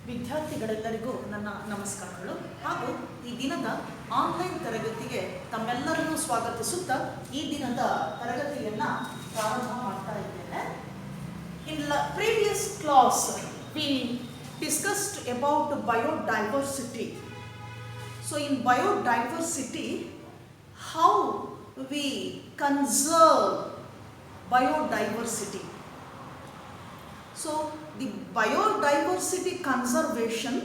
ವಿದ್ಯಾರ್ಥಿಗಳೆಲ್ಲರಿಗೂ ನನ್ನ ನಮಸ್ಕಾರಗಳು ಹಾಗೂ ಈ ದಿನದ ಆನ್ಲೈನ್ ತರಗತಿಗೆ ತಮ್ಮೆಲ್ಲರನ್ನು ಸ್ವಾಗತಿಸುತ್ತಾ ಈ ದಿನದ ತರಗತಿಯನ್ನು ಪ್ರಾರಂಭ ಮಾಡ್ತಾ ಇದ್ದೇನೆ. ಇನ್ previous class we discussed about biodiversity. So in biodiversity, how we conserve biodiversity. So the biodiversity conservation,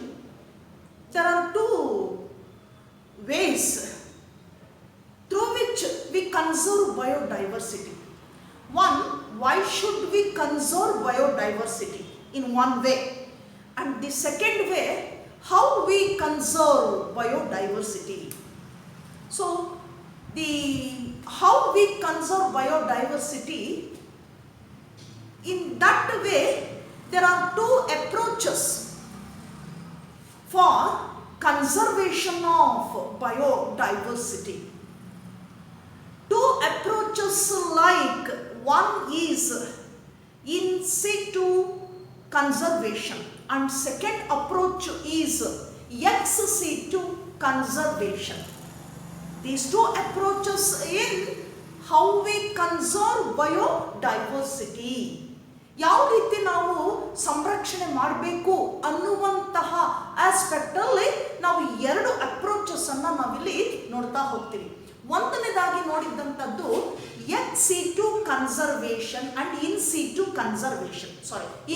there are two ways through which we conserve biodiversity. One, why should we conserve biodiversity? In one way. And the second way, how we conserve biodiversity. So how we conserve biodiversity, in that way there are two approaches for conservation of biodiversity. Two approaches, like one is in situ conservation and second approach is ex situ conservation. These two approaches in how we conserve biodiversity. ಯಾವ ರೀತಿ ನಾವು ಸಂರಕ್ಷಣೆ ಮಾಡಬೇಕು ಅನ್ನುವಂತಹ aspect ಅಲ್ಲಿ ನಾವು ಎರಡು approaches ಅನ್ನ ನಾವಿಲ್ಲಿ ನೋಡ್ತಾ ಹೋಗ್ತೀವಿ. ಒಂದನೇದಾಗಿ ನೋಡಿದಂಥದ್ದು ex situ conservation and in situ conservation.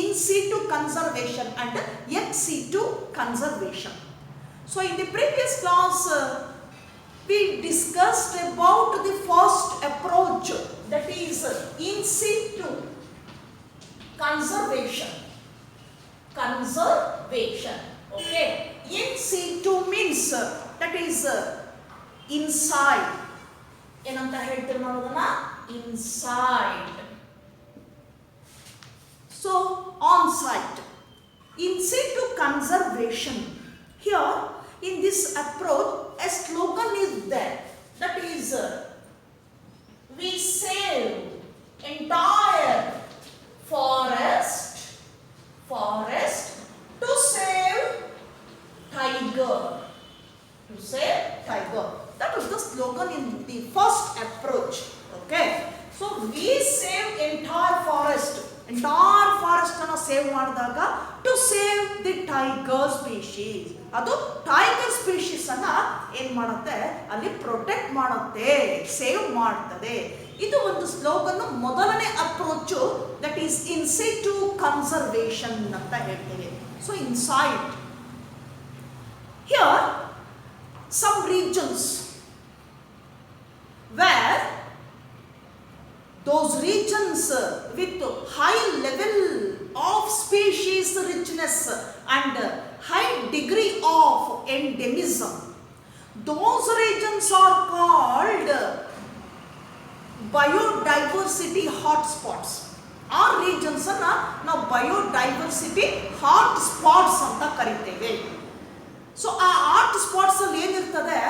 In situ conservation and ex situ conservation. So in the previous class we discussed about the first approach, that is in situ conservation. Okay, in situ means that is inside. ಏನಂತ ಹೇಳ್ತೀವಿ ನಾವು ಅದನ್ನ? Inside. So on site. In situ conservation, here in this approach a slogan is there, that is we save entire forest to save tiger. That was the slogan in the first approach. Okay, so we save entire forest ಅನ್ನು save ಮಾಡಿದಾಗ to save the tiger species. ಅದು tiger species ಅನ್ನ ಏನ್ ಮಾಡುತ್ತೆ, ಅಲ್ಲಿ protect ಮಾಡುತ್ತೆ, save ಮಾಡ್ತದೆ. ಇದು ಒಂದು ಸ್ಲೋಗನ್, ಮೊದಲನೇ approach, that is in situ conservation ಅಂತ ಹೇಳ್ತೇವೆ. So inside here some regions where those regions with high level of species richness and high degree of endemism, those regions are called biodiversity hotspots. ಆ regions ಅನ್ನ ನಾವು biodiversity hot spots ಅಂತ ಕರಿತೇವೆ. So ಆ hot spots ಅಲ್ಲಿ ಏನಿರ್ತದೆ,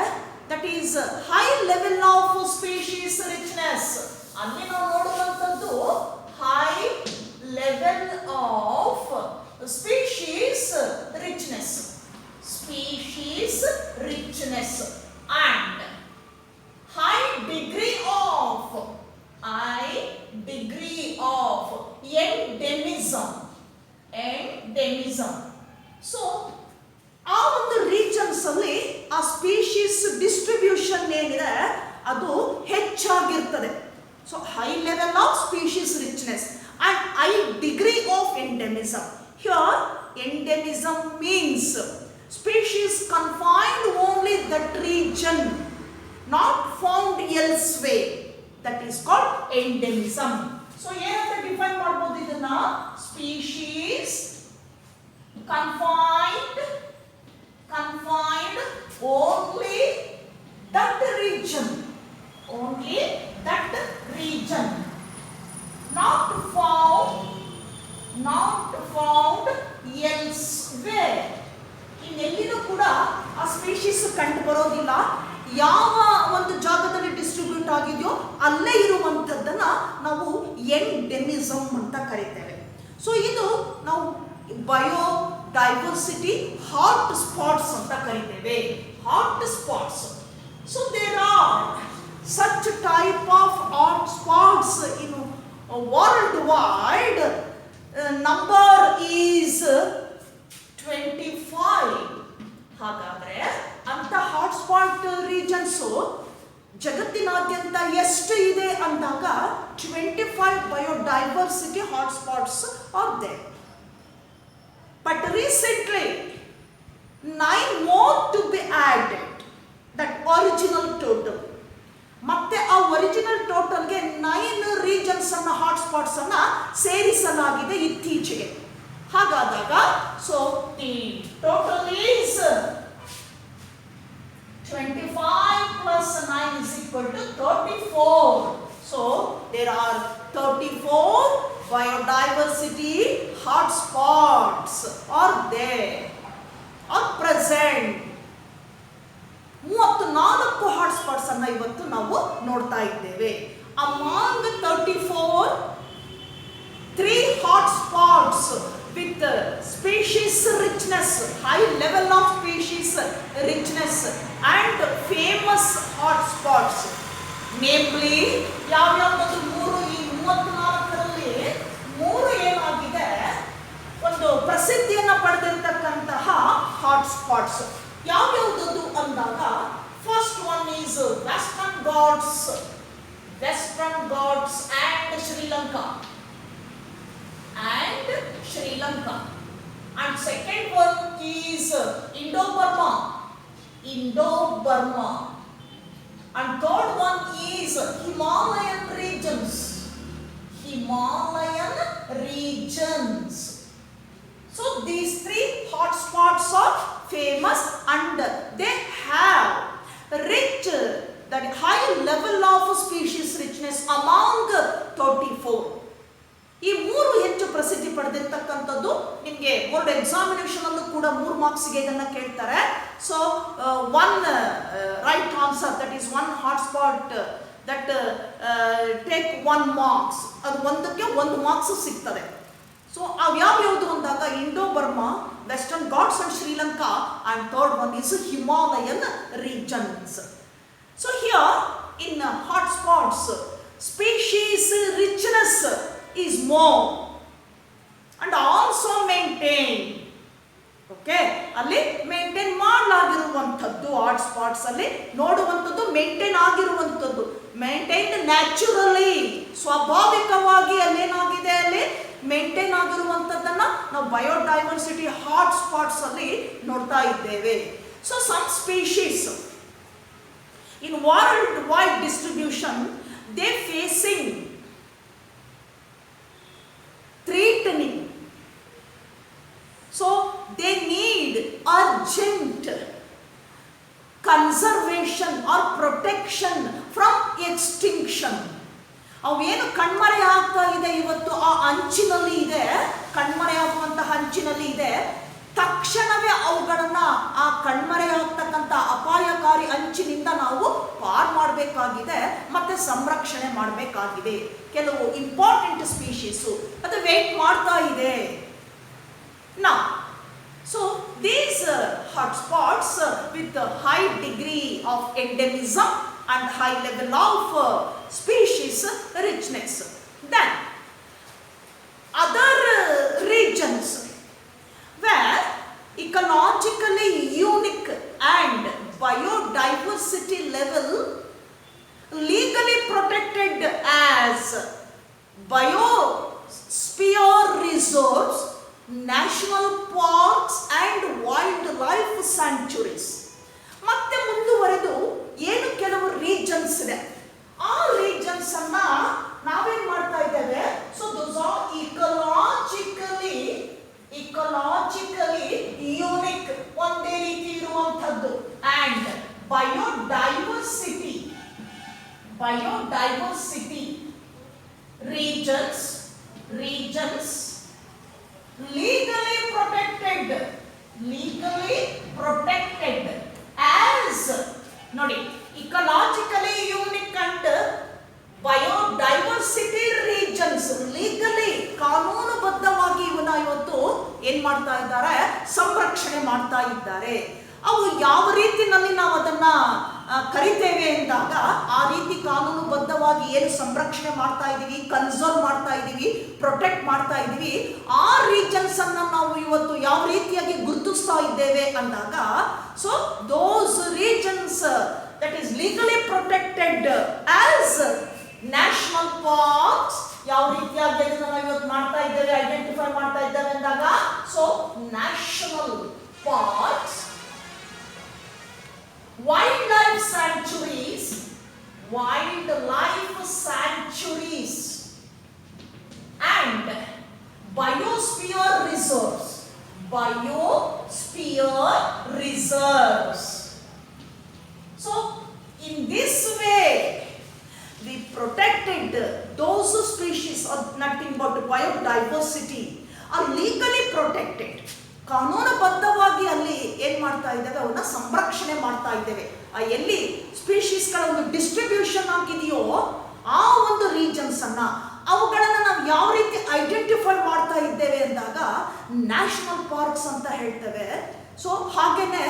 that is high level of species richness. ಅಲ್ಲಿ ನಾವು ನೋಡುವಂಥದ್ದು high level of species richness and high degree of endemism. So ಆ ಒಂದು ರೀಜನ್ಸ್ ಅಲ್ಲಿ ಆ ಸ್ಪೀಶೀಸ್ ಡಿಸ್ಟ್ರಿಬ್ಯೂಷನ್ ಏನಿದೆ ಅದು ಹೆಚ್ಚಾಗಿರ್ತದೆ. So high level of species richness and high degree of endemism. Here endemism means species confined only that region, not found elsewhere. That is called endemism. So ಏನಂತ define ಮಾಡಬಹುದು ಇದನ್ನ? Species confined only that region, not found elsewhere. ಇನ್ನೆಲ್ಲಿನೂ ಕೂಡ ಆ species ಕಂಡು ಬರೋದಿಲ್ಲ. ಯಾವ ಒಂದು ಜಾಗದಲ್ಲಿ ಡಿಸ್ಟ್ರಿಬ್ಯೂಟ್ ಆಗಿದೆಯೋ ಅಲ್ಲೇ ಇರುವಂಥದ್ದನ್ನ ನಾವು ಎಂಡೆಮಿಸಮ್ ಅಂತ ಕರೀತೇವೆ. ಸೊ ಇದು ನಾವು ಡೈವರ್ಸಿಟಿ ಹಾಟ್ ಸ್ಪಾಟ್ಸ್ ಅಂತ ಕರಿತೇವೆ. Hot spots. So there are such type of hot spots in worldwide. Number is 25. ಹಾಗಾದ್ರೆ ಅಂತ ಹಾಟ್ಸ್ಪಾಟ್ ರೀಜನ್ಸ್ ಜಗತ್ತಿನಾದ್ಯಂತ ಎಷ್ಟು ಇದೆ ಅಂದಾಗ 25 biodiversity hotspots are there. But recently 9 more to be added, that original total. ಮತ್ತೆ ಆ ಒರಿಜಿನಲ್ ಟೋಟಲ್ಗೆ 9 ರೀಜನ್ಸ್ ಅನ್ನ ಹಾಟ್ಸ್ಪಾಟ್ಸ್ ಅನ್ನ ಸೇರಿಸಲಾಗಿದೆ ಇತ್ತೀಚೆಗೆ. ಹಾಗಾದಾಗ so the total is 25 plus 9 is equal to 34. So there are 34 biodiversity hotspots are there, are present. 34 hotspots ಅನ್ನ ಇವತ್ತು ನಾವು ನೋಡ್ತಾ ಇದ್ದೇವೆ. Among 34, 3 hotspots with species richness, high level of species richness and famous hotspots. Namely, ಯಾವ್ಯಾವುದು 3 ಈ 34ರಲ್ಲಿ 3 ಏನಾಗಿದೆ ಒಂದು ಪ್ರಸಿದ್ಧಿಯನ್ನು ಪಡೆದಿರತಕ್ಕಂತಹ ಹಾಟ್ಸ್ಪಾಟ್ಸ್. ಯಾವ್ಯಾವುದು ಅಂದಾಗ first one is western Ghats and Sri Lanka and second one is Indo-Burma and third one is Himalayan regions. So these 3 hotspots are famous and they have rich, that high level of species richness among 34. ಈ 3 ಹೆಚ್ಚು ಪ್ರಸಿದ್ಧಿ ಪಡೆದಿರ್ತಕ್ಕಂಥದ್ದು. ನಿಮಗೆ board examination ಅಲ್ಲೂ ಕೂಡ 3 ಮಾರ್ಕ್ಸ್ಗೆ ಇದನ್ನ ಕೇಳ್ತಾರೆ. So 1 right answer, that is 1 hotspot that take 1 marks, ಅದು ಒಂದಕ್ಕೆ 1 ಮಾರ್ಕ್ಸ್ ಸಿಗ್ತದೆ. ಸೊ ಅವು ಯಾವ್ಯಾವುದು ಅಂದಾಗ Indo-Burma, western Ghats and Sri Lanka and third one is Himalayan regions. So here in hotspots species richness is more and also maintained. Okay, ಅಲ್ಲಿ maintain ಮಾಡಲಾಗಿರುವಂಥದ್ದು hotspots ಅಲ್ಲಿ ನೋಡುವಂಥದ್ದು, maintain ಆಗಿರುವಂಥದ್ದು, ಮೇಂಟೈನ್ಡ್ ನ್ಯಾಚುರಲಿ, ಸ್ವಾಭಾವಿಕವಾಗಿ ಅಲ್ಲೇನಾಗಿದೆ ಅಲ್ಲಿ ಮೇಂಟೈನ್ ಆಗಿರುವಂಥದ್ದನ್ನ ನಾವು ಬಯೋಡೈವರ್ಸಿಟಿ ಹಾಟ್ಸ್ಪಾಟ್ಸ್ ಅಲ್ಲಿ ನೋಡ್ತಾ ಇದ್ದೇವೆ. So some species in worldwide distribution they facing threatening, so they need urgent conservation or protection from extinction. ಅವೇನು ಕಣ್ಮರೆ ಆಗ್ತಾ ಇದೆ ಇವತ್ತು, ಆ ಅಂಚಿನಲ್ಲಿ ಇದೆ, ಕಣ್ಮರೆಯಾಗುವಂತಹ ಅಂಚಿನಲ್ಲಿ ಇದೆ. ತಕ್ಷಣವೇ ಅವುಗಳನ್ನ ಆ ಕಣ್ಮರೆಯಾಗ್ತಕ್ಕಂಥ ಅಪಾಯಕಾರಿ ಅಂಚಿನಿಂದ ನಾವು ಪಾರ್ ಮಾಡಬೇಕಾಗಿದೆ ಮತ್ತೆ ಸಂರಕ್ಷಣೆ ಮಾಡಬೇಕಾಗಿದೆ. ಕೆಲವು ಇಂಪಾರ್ಟೆಂಟ್ ಸ್ಪೀಶೀಸು ಅದು ವೇಟ್ ಮಾಡ್ತಾ ಇದೆ. ನಾ so these hotspots with high degree of endemism and high level of species richness. Then other regions where ecologically unique and biodiversity level legally protected as biosphere reserves, national parks and wildlife sanctuaries. ಮತ್ತೆ ಮುಂದುವರೆದು ಏನು ಕೆಲವು regions ಇದೆ, ಆ regions ಅನ್ನ ನಾವೇನ್ ಮಾಡ್ತಾ ಇದ್ದೇವೆ, so those are ecologically unique, ಒಂದೇ ರೀತಿ ಇರುವಂತದ್ದು, and biodiversity regions legally protected as ನೋಡಿ ecologically unique and biodiversity regions legally ಕಾನೂನುಬದ್ಧವಾಗಿ ಇವನ್ನ ಇವತ್ತು ಏನ್ ಮಾಡ್ತಾ ಇದ್ದಾರೆ, ಸಂರಕ್ಷಣೆ ಮಾಡ್ತಾ ಇದ್ದಾರೆ. ಅವು ಯಾವ ರೀತಿಯಲ್ಲಿ ನಾವು ಅದನ್ನ ಕರಿತೇವೆ ಎಂದಾಗ ಆ ರೀತಿ ಕಾನೂನುಬದ್ಧವಾಗಿ ಏನು ಸಂರಕ್ಷಣೆ ಮಾಡ್ತಾ ಇದೀವಿ, ಕನ್ಸರ್ವ್ ಮಾಡ್ತಾ ಇದೀವಿ, ಪ್ರೊಟೆಕ್ಟ್ ಮಾಡ್ತಾ ಇದೀವಿ, ಆ ರೀಜನ್ಸ್ ಅನ್ನ ನಾವು ಇವತ್ತು ಯಾವ ರೀತಿಯಾಗಿ ಗುರುತಿಸ್ತಾ ಇದ್ದೇವೆ ಅಂದಾಗ, so those regions that is legally protected as national parks, ಯಾವ ರೀತಿಯಾಗಿ ಅದನ್ನ ನಾವು ಇವತ್ತು ಮಾಡ್ತಾ ಇದ್ದೇವೆ, ಐಡೆಂಟಿಫೈ ಮಾಡ್ತಾ ಇದ್ದೇವೆ ಅಂದಾಗ, so national parks, wildlife sanctuaries and biosphere reserves. So in this way we protected those species, or nothing but biodiversity are legally protected. ಕಾನೂನುಬದ್ಧವಾಗಿ ಅಲ್ಲಿ ಏನ್ ಮಾಡ್ತಾ ಇದ್ದೇವೆ, ಅವನ್ನ ಸಂರಕ್ಷಣೆ ಮಾಡ್ತಾ ಇದ್ದೇವೆ. ಎಲ್ಲಿ ಸ್ಪೀಶೀಸ್ಗಳ ಒಂದು ಡಿಸ್ಟ್ರಿಬ್ಯೂಷನ್ ಆಗಿದೆಯೋ ಆ ಒಂದು ರೀಜನ್ಸ್ ಅನ್ನ, ಅವುಗಳನ್ನ ನಾವು ಯಾವ ರೀತಿ ಐಡೆಂಟಿಫೈ ಮಾಡ್ತಾ ಇದ್ದೇವೆ ಅಂದಾಗ ನ್ಯಾಷನಲ್ ಪಾರ್ಕ್ಸ್ ಅಂತ ಹೇಳ್ತೇವೆ. ಸೊ ಹಾಗೇನೆ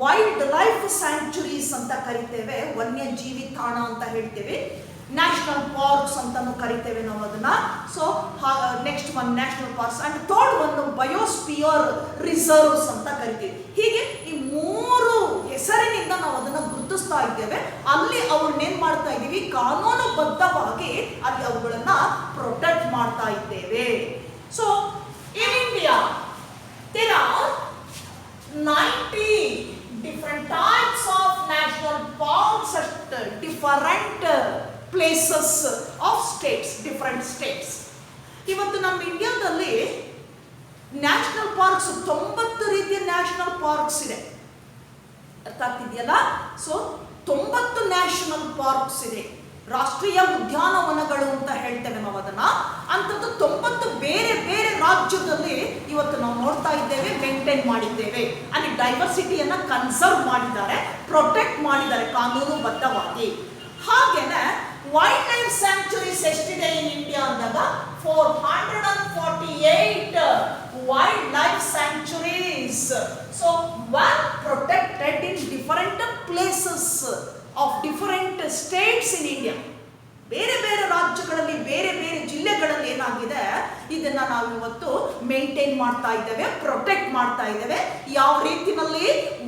ವೈಲ್ಡ್ ಲೈಫ್ ಸ್ಯಾಂಕ್ಚುರೀಸ್ ಅಂತ ಕರಿತೇವೆ, ವನ್ಯಜೀವಿ ತಾಣ ಅಂತ ಹೇಳ್ತೇವೆ. ನ್ಯಾಷನಲ್ ಪಾರ್ಕ್ಸ್ ಅಂತಾನು ಕರಿತೇವೆ ನಾವು ಅದನ್ನ. So next one national parks and third ಒಂದು ಬಯೋಸ್ಪಿಯರ್ ರಿಸರ್ವ್ಸ್ ಅಂತ ಕರಿತೀವಿ. ಹೀಗೆ ಈ ಮೂರು ಹೆಸರಿನಿಂದ ನಾವು ಅದನ್ನ ಗುರುತಿಸ್ತಾ ಇದ್ದೇವೆ. ಅಲ್ಲಿ ಅವ್ರನ್ನೇನ್ ಮಾಡ್ತಾ ಇದ್ದೀವಿ, ಕಾನೂನುಬದ್ಧವಾಗಿ ಅಲ್ಲಿ ಅವುಗಳನ್ನ ಪ್ರೊಟೆಕ್ಟ್ ಮಾಡ್ತಾ ಇದ್ದೇವೆ. So in India there are 90 different types of national parks at different places of states, different states. ಇವತ್ತು ನಮ್ಮ ಇಂಡಿಯಾದಲ್ಲಿ ನ್ಯಾಷನಲ್ ಪಾರ್ಕ್ಸ್ 90 ರೀತಿಯ ನ್ಯಾಷನಲ್ ಪಾರ್ಕ್ಸ್ ಇದೆ. ಅರ್ಥ ಆಗ್ತಿದೆಯಲ್ಲ? ಸೊ 90 ನ್ಯಾಷನಲ್ ಪಾರ್ಕ್ಸ್ ಇದೆ, ರಾಷ್ಟ್ರೀಯ ಉದ್ಯಾನವನಗಳು ಅಂತ ಹೇಳ್ತೇವೆ ನಾವು ಅದನ್ನ. ಅಂಥದ್ದು 90 ಬೇರೆ ಬೇರೆ ರಾಜ್ಯದಲ್ಲಿ ಇವತ್ತು ನಾವು ನೋಡ್ತಾ ಇದ್ದೇವೆ, ಮೇಂಟೈನ್ ಮಾಡಿದ್ದೇವೆ. ಅಲ್ಲಿ ಡೈವರ್ಸಿಟಿಯನ್ನ ಕನ್ಸರ್ವ್ ಮಾಡಿದ್ದಾರೆ, ಪ್ರೊಟೆಕ್ಟ್ ಮಾಡಿದ್ದಾರೆ ಕಾನೂನುಬದ್ಧವಾಗಿ. ಹಾಗೇನೆ ವೈಲ್ಡ್ ಲೈಫ್ ಸ್ಯಾಂಕ್ಚುರೀಸ್ ಎಷ್ಟಿದೆ ಇನ್ ಇಂಡಿಯಾ ಅಂದಾಗ 448 wild life sanctuaries. So well protected in different places of different States in India. ಬೇರೆ ಬೇರೆ ರಾಜ್ಯಗಳಲ್ಲಿ, ಬೇರೆ ಬೇರೆ ಜಿಲ್ಲೆಗಳಲ್ಲಿ ಏನಾಗಿದೆ, ಇದನ್ನ ನಾವು ಇವತ್ತು ಮೇಂಟೈನ್ ಮಾಡ್ತಾ ಇದ್ದೇವೆ, ಪ್ರೊಟೆಕ್ಟ್ ಮಾಡ್ತಾ ಇದ್ದೇವೆ. ಯಾವ ರೀತಿನಲ್ಲಿ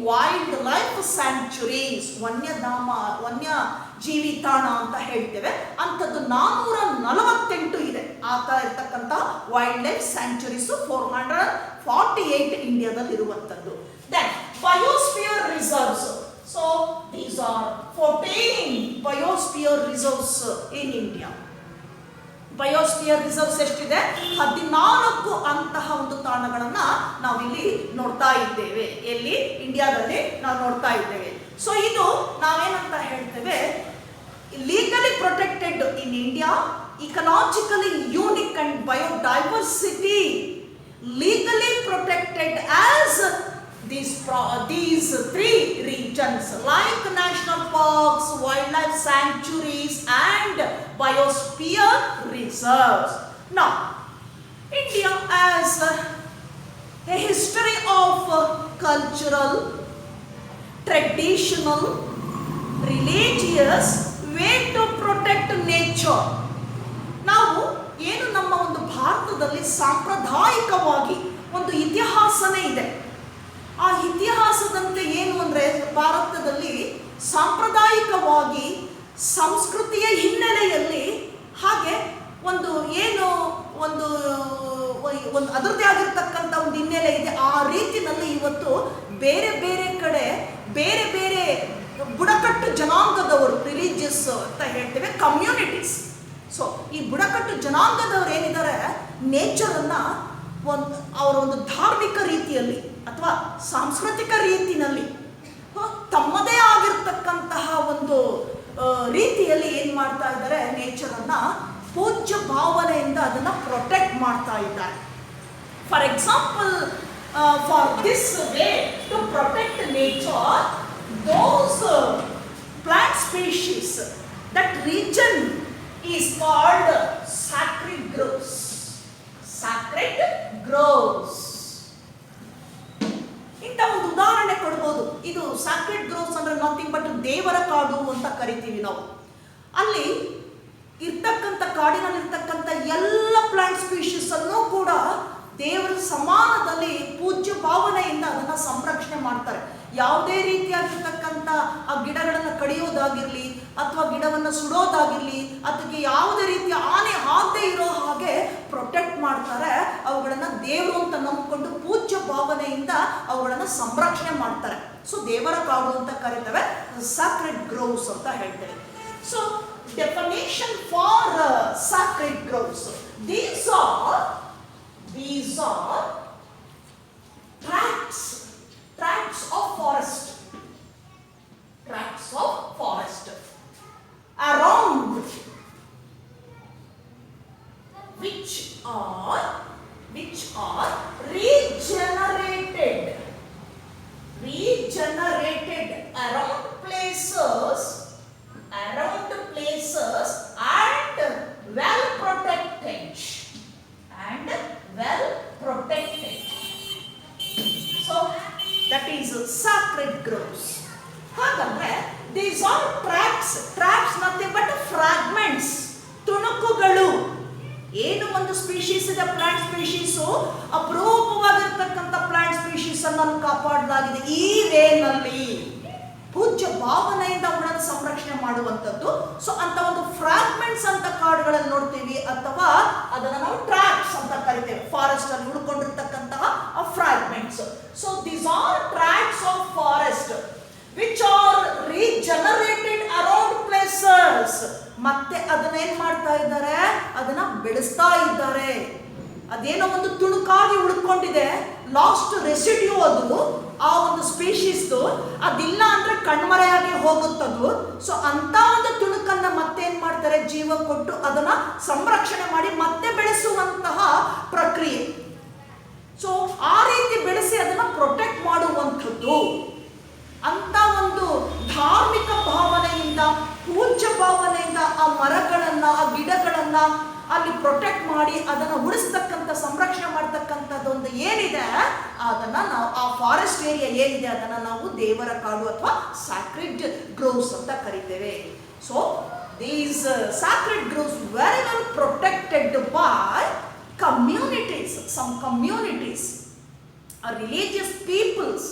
ವೈಲ್ಡ್ ಲೈಫ್ ಸ್ಯಾಂಕ್ಚುರೀಸ್, ವನ್ಯಧಾಮ, ವನ್ಯ ಜೀವಿ ತಾಣ ಅಂತ ಹೇಳ್ತೇವೆ. ಅಂಥದ್ದು 448 ಇದೆ. ಆಗ್ತಾ ಇರ್ತಕ್ಕಂಥ ವೈಲ್ಡ್ ಲೈಫ್ ಸ್ಯಾಂಕ್ಚುರೀಸ್ 448 ಇಂಡಿಯಾದಲ್ಲಿ ಇರುವಂಥದ್ದು. Then biosphere reserves. So these are 14 biosphere reserves in India. Biosphere reserves ಎಷ್ಟಿದೆ? 14 ಅಂತಹ ಒಂದು ತಾಣಗಳನ್ನ ನಾವಿಲ್ಲಿ ನೋಡ್ತಾ ಇದ್ದೇವೆ. ಎಲ್ಲಿ? ಇಂಡಿಯಾದಲ್ಲಿ ನಾವು ನೋಡ್ತಾ ಇದ್ದೇವೆ. ಸೊ ಇದು ನಾವೇನಂತ ಹೇಳ್ತೇವೆ, legally protected in India, ecologically unique and biodiversity legally protected as these three regions like national parks, wildlife sanctuaries and biosphere reserves. Now India has a history of cultural, traditional, religious way to protect nature. ನಾವು ಏನು ನಮ್ಮ ಒಂದು ಭಾರತದಲ್ಲಿ ಸಾಂಪ್ರದಾಯಿಕವಾಗಿ ಒಂದು ಇತಿಹಾಸನೇ ಇದೆ. ಆ ಇತಿಹಾಸದಂತೆ ಏನು ಅಂದರೆ, ಭಾರತದಲ್ಲಿ ಸಾಂಪ್ರದಾಯಿಕವಾಗಿ ಸಂಸ್ಕೃತಿಯ ಹಿನ್ನೆಲೆಯಲ್ಲಿ ಹಾಗೆ ಒಂದು ಏನು ಒಂದು ಅದರದ್ದೇ ಆಗಿರ್ತಕ್ಕಂಥ ಒಂದು ಹಿನ್ನೆಲೆ ಇದೆ. ಆ ರೀತಿಯಲ್ಲಿ ಇವತ್ತು ಬೇರೆ ಬೇರೆ ಕಡೆ ಬೇರೆ ಬೇರೆ ಬುಡಕಟ್ಟು ಜನಾಂಗದವರು, ರಿಲಿಜಿಯಸ್ ಅಂತ ಹೇಳ್ತೇವೆ, ಕಮ್ಯುನಿಟೀಸ್. ಸೊ ಈ ಬುಡಕಟ್ಟು ಜನಾಂಗದವರು ಏನಿದ್ದಾರೆ, ನೇಚರನ್ನು ಅವರ ಒಂದು ಧಾರ್ಮಿಕ ರೀತಿಯಲ್ಲಿ ಅಥವಾ ಸಾಂಸ್ಕೃತಿಕ ರೀತಿಯಲ್ಲಿ ತಮ್ಮದೇ ಆಗಿರ್ತಕ್ಕಂತಹ ಒಂದು ರೀತಿಯಲ್ಲಿ ಏನು ಮಾಡ್ತಾ ಇದ್ದಾರೆ, ನೇಚರನ್ನು ಪೂಜ್ಯ ಭಾವನೆಯಿಂದ ಅದನ್ನು ಪ್ರೊಟೆಕ್ಟ್ ಮಾಡ್ತಾ ಇದ್ದಾರೆ. For example, for this way to protect nature, those plant species, that region is called sacred groves. Sacred groves. ಇದು ಸ್ಯಾಕ್ರೆಡ್ ಗ್ರೋವ್ಸ್ ಅಂದ್ರೆ ನಥಿಂಗ್ ಬಟ್ ದೇವರ ಕಾಡು ಅಂತ ಕರಿತೀವಿ ನಾವು. ಅಲ್ಲಿ ಇರ್ತಕ್ಕಂಥ ಕಾಡಿನಲ್ಲಿರ್ತಕ್ಕಂಥ ಎಲ್ಲ ಪ್ಲಾಂಟ್ ಸ್ಪೀಶೀಸ್ ಅನ್ನು ಕೂಡ ದೇವರ ಸಮಾನದಲ್ಲಿ ಪೂಜ್ಯ ಭಾವನೆಯಿಂದ ಅದನ್ನ ಸಂರಕ್ಷಣೆ ಮಾಡ್ತಾರೆ. ಯಾವುದೇ ರೀತಿಯಾಗಿರ್ತಕ್ಕಂಥ ಆ ಗಿಡಗಳನ್ನು ಕಡಿಯೋದಾಗಿರ್ಲಿ ಅಥವಾ ಗಿಡವನ್ನು ಸುಡೋದಾಗಿರ್ಲಿ ಅದಕ್ಕೆ ಯಾವುದೇ ರೀತಿಯ ಹಾನಿ ಆಗದೆ ಇರೋ ಹಾಗೆ ಪ್ರೊಟೆಕ್ಟ್ ಮಾಡ್ತಾರೆ. ಅವುಗಳನ್ನ ದೇವರು ಅಂತ ನಂಬಿಕೊಂಡು ಪೂಜ್ಯ ಭಾವನೆಯಿಂದ ಅವುಗಳನ್ನ ಸಂರಕ್ಷಣೆ ಮಾಡ್ತಾರೆ. ಸೊ ದೇವರ ಕಾಡು ಅಂತ ಕರೀತೇವೆ, ಸ್ಯಾಕ್ರೆಡ್ ಗ್ರೋವ್ಸ್ ಅಂತ ಹೇಳ್ತೇವೆ. So definition for sacred groves. These are tracts of forest around which are regenerated around places and well protected. So that is sacred groves. ಹಾಗಂದ್ರೆ these are tracts nothing but fragments, ತುಣುಕುಗಳು. ಏನು ಒಂದು species ಇದೆ, plant species, ಅಪರೂಪವಾಗಿರ್ತಕ್ಕಂಥ plant species ಅನ್ನು ಕಾಪಾಡಲಾಗಿದೆ ಈ ವೇನಲ್ಲಿ ಪೂಜ್ಯ ಭಾವನೆಯಿಂದ ಅವುಗಳನ್ನು ಸಂರಕ್ಷಣೆ ಮಾಡುವಂಥದ್ದು. ಸೊ ಅಂತ ಒಂದು ಫ್ರಾಗ್ಮೆಂಟ್ಸ್ ಅಂತ ಕಾಡುಗಳನ್ನು ನೋಡ್ತೀವಿ, ಅಥವಾ ಅದನ್ನು ನಾವು ಟ್ರ್ಯಾಕ್ಸ್ ಅಂತ ಕರಿತೇವೆ. ಫಾರೆಸ್ಟ್ ಅಲ್ಲಿ ಉಳ್ಕೊಂಡಿರ್ತಕ್ಕಂತಹ fragments. So these are tracks of forest which are regenerated around places. ಮತ್ತೆ ಅದನ್ನ ಏನ್ ಮಾಡ್ತಾ ಇದ್ದಾರೆ, ಅದನ್ನ ಬೆಳೆಸ್ತಾ ಇದ್ದಾರೆ. ಅದೇನೋ ಒಂದು ತುಣುಕಾಗಿ ಉಳ್ಕೊಂಡಿದೆ, ಲಾಸ್ಟ್ ರೆಸಿಡ್ಯೂ ಅದು ಆ ಒಂದು ಸ್ಪೀಶೀಸ್ದು, ಅದಿಲ್ಲ ಅಂದ್ರೆ ಕಣ್ಮರೆಯಾಗಿ ಹೋಗುತ್ತದು. ಸೊ ಅಂತ ಒಂದು ತುಣುಕನ್ನ ಮತ್ತೇನ್ ಮಾಡ್ತಾರೆ, ಜೀವ ಕೊಟ್ಟು ಅದನ್ನ ಸಂರಕ್ಷಣೆ ಮಾಡಿ ಮತ್ತೆ ಬೆಳೆಸುವಂತಹ ಪ್ರಕ್ರಿಯೆ. ಸೊ ಆ ರೀತಿ ಬೆಳೆಸಿ ಅದನ್ನ ಪ್ರೊಟೆಕ್ಟ್ ಮಾಡುವಂಥದ್ದು. ಅಂತ ಒಂದು ಧಾರ್ಮಿಕ ಭಾವನೆಯಿಂದ, ಪೂಜ್ಯ ಭಾವನೆಯಿಂದ ಆ ಮರಗಳನ್ನ, ಆ ಗಿಡಗಳನ್ನ ಅಲ್ಲಿ ಪ್ರೊಟೆಕ್ಟ್ ಮಾಡಿ ಅದನ್ನು ಉಳಿಸ್ತಕ್ಕಂಥ, ಸಂರಕ್ಷಣೆ ಮಾಡ್ತಕ್ಕಂಥದ್ದು ಒಂದು ಏನಿದೆ, ಅದನ್ನ ನಾವು ಆ ಫಾರೆಸ್ಟ್ ಏರಿಯಾ ಏನಿದೆ ಅದನ್ನ ನಾವು ದೇವರ ಕಾಡು ಅಥವಾ ಸ್ಯಾಕ್ರೆಡ್ ಗ್ರೋವ್ಸ್ ಅಂತ ಕರಿತೇವೆ. So these sacred groves very well protected by communities, some communities or religious peoples